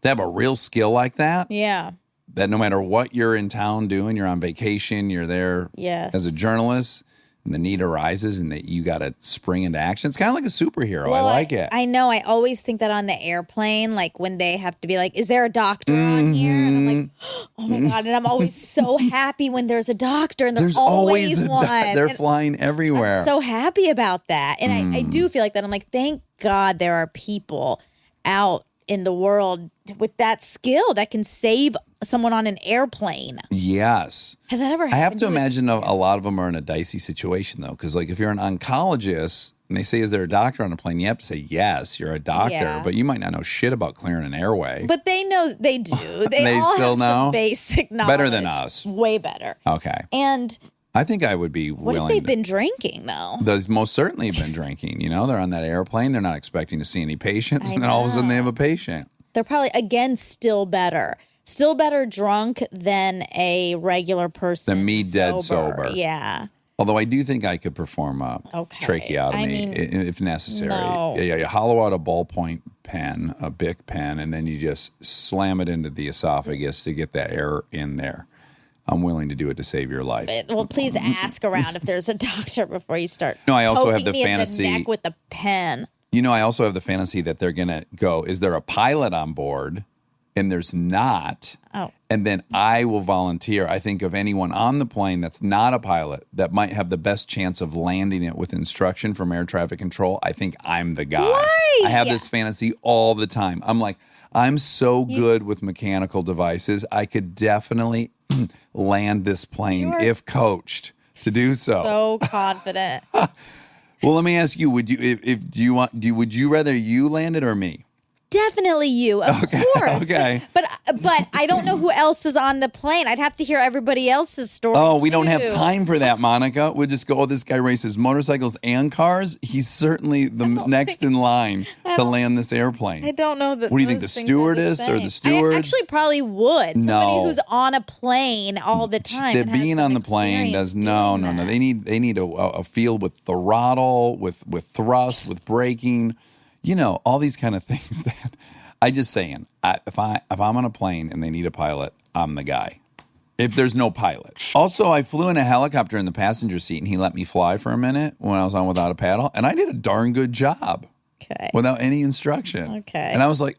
To have a real skill like that. Yeah. That no matter what you're in town doing, you're on vacation, you're there as a journalist, and the need arises and that you got to spring into action. It's kind of like a superhero. Well, I like it. I know. I always think that on the airplane, like when they have to be like, is there a doctor on here? And I'm like, oh my God. And I'm always so happy when there's a doctor and there's always one. They're flying everywhere. I'm so happy about that. And I do feel like that. I'm like, thank God there are people out in the world with that skill that can save someone on an airplane. Yes. Has that ever happened? I have to imagine a lot of them are in a dicey situation, though, because like if you're an oncologist and they say, is there a doctor on a plane? You have to say, yes, you're a doctor, but you might not know shit about clearing an airway. But they know, they do. They all still have know? some basic knowledge. Better than us. Way better. Okay. And I think I would be what willing if they've been drinking, though? They've most certainly been drinking. You know, they're on that airplane. They're not expecting to see any patients. I And then all of a sudden know. they have a patient. They're probably, again, still better. Still better drunk than a regular person. Than me dead sober. Yeah. Although I do think I could perform a tracheotomy if necessary. No. Yeah, you hollow out a ballpoint pen, a Bic pen, and then you just slam it into the esophagus to get that air in there. I'm willing to do it to save your life. Well, please ask around if there's a doctor before you start. No, I also have poking the me fantasy- in the neck with a pen. You know, I also have the fantasy that they're going to go, is there a pilot on board? And there's not. Oh. And then I will volunteer. I think of anyone on the plane that's not a pilot that might have the best chance of landing it with instruction from air traffic control. I think I'm the guy. Why? I have this fantasy all the time. I'm like, I'm so good with mechanical devices. I could definitely land this plane if coached to do so. So confident. Well, let me ask you: would you would you rather you land it or me? Definitely you, of course. Okay. But I don't know who else is on the plane. I'd have to hear everybody else's story. Oh, we don't have too. time for that, Monica. We'll just go, oh, this guy races motorcycles and cars. He's certainly the next in line to land this airplane. I don't know that. What do you think, the stewardess or the stewards? I actually probably would. No. Somebody who's on a plane all the time. That and has being some on the plane experience does no. doing that. They need a field with throttle, with thrust, with braking, all these kind of things that. I just saying, if I'm on a plane and they need a pilot, I'm the guy. If there's no pilot. Also, I flew in a helicopter in the passenger seat and he let me fly for a minute when I was on without a paddle, and I did a darn good job. Okay. Without any instruction. Okay. And I was like,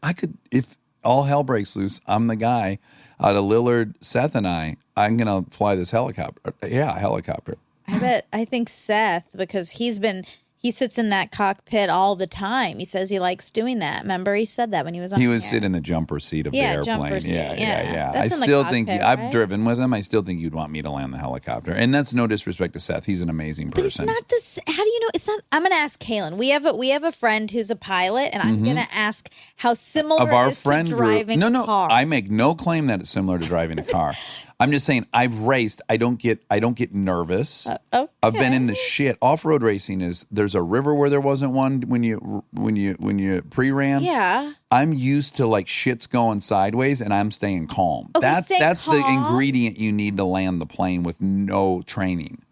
if all hell breaks loose, I'm the guy out of Lillard, Seth, and I'm going to fly this helicopter. Yeah, a helicopter. I think Seth, because he sits in that cockpit all the time. He says he likes doing that. Remember, he said that when he was on He the would air. sit in the jumper seat of the airplane. Jumper seat. Yeah. That's I in the still think cockpit, I've right? driven with him. I still think you'd want me to land the helicopter. And that's no disrespect to Seth. He's an amazing person. But it's not this. How do you know? It's not. I'm going to ask Kaylin. We have a friend who's a pilot, and I'm going to ask how similar of our it is friend to group. driving a car. I make no claim that it's similar to driving a car. I'm just saying I've raced. I don't get nervous. Okay. I've been in the shit. Off-road racing is there's a river where there wasn't one when you pre-ran. Yeah. I'm used to like shit's going sideways and I'm staying calm. Okay, That's the calm. ingredient you need to land the plane with no training.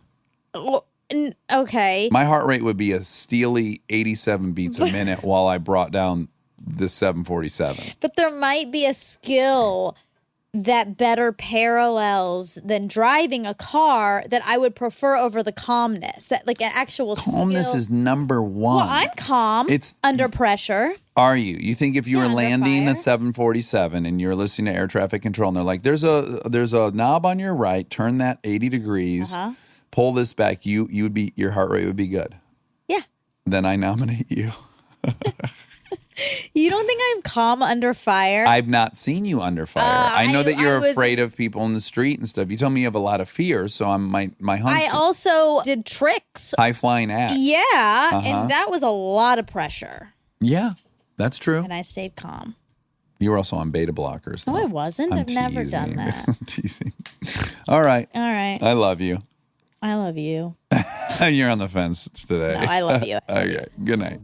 Okay. My heart rate would be a steely 87 beats a minute while I brought down this 747. But there might be a skill that better parallels than driving a car that I would prefer over the calmness. That like an actual Calmness skill. is number one. Well, I'm calm. It's under pressure. Are you? You think if you were under landing fire. a 747 and you're listening to air traffic control and they're like, there's a knob on your right, turn that 80 degrees, pull this back, you would be, your heart rate would be good. Yeah. Then I nominate you. You don't think I'm calm under fire? I've not seen you under fire. I know that you're afraid of people in the street and stuff. You told me you have a lot of fear, so my hunch. I also did tricks. High flying acts. Yeah, and that was a lot of pressure. Yeah, that's true. And I stayed calm. You were also on beta blockers. No, though. I wasn't. I'm I've never done teasing. that. I'm teasing. All right. All right. I love you. I love you. You're on the fence today. No, I love you. Okay. Good night.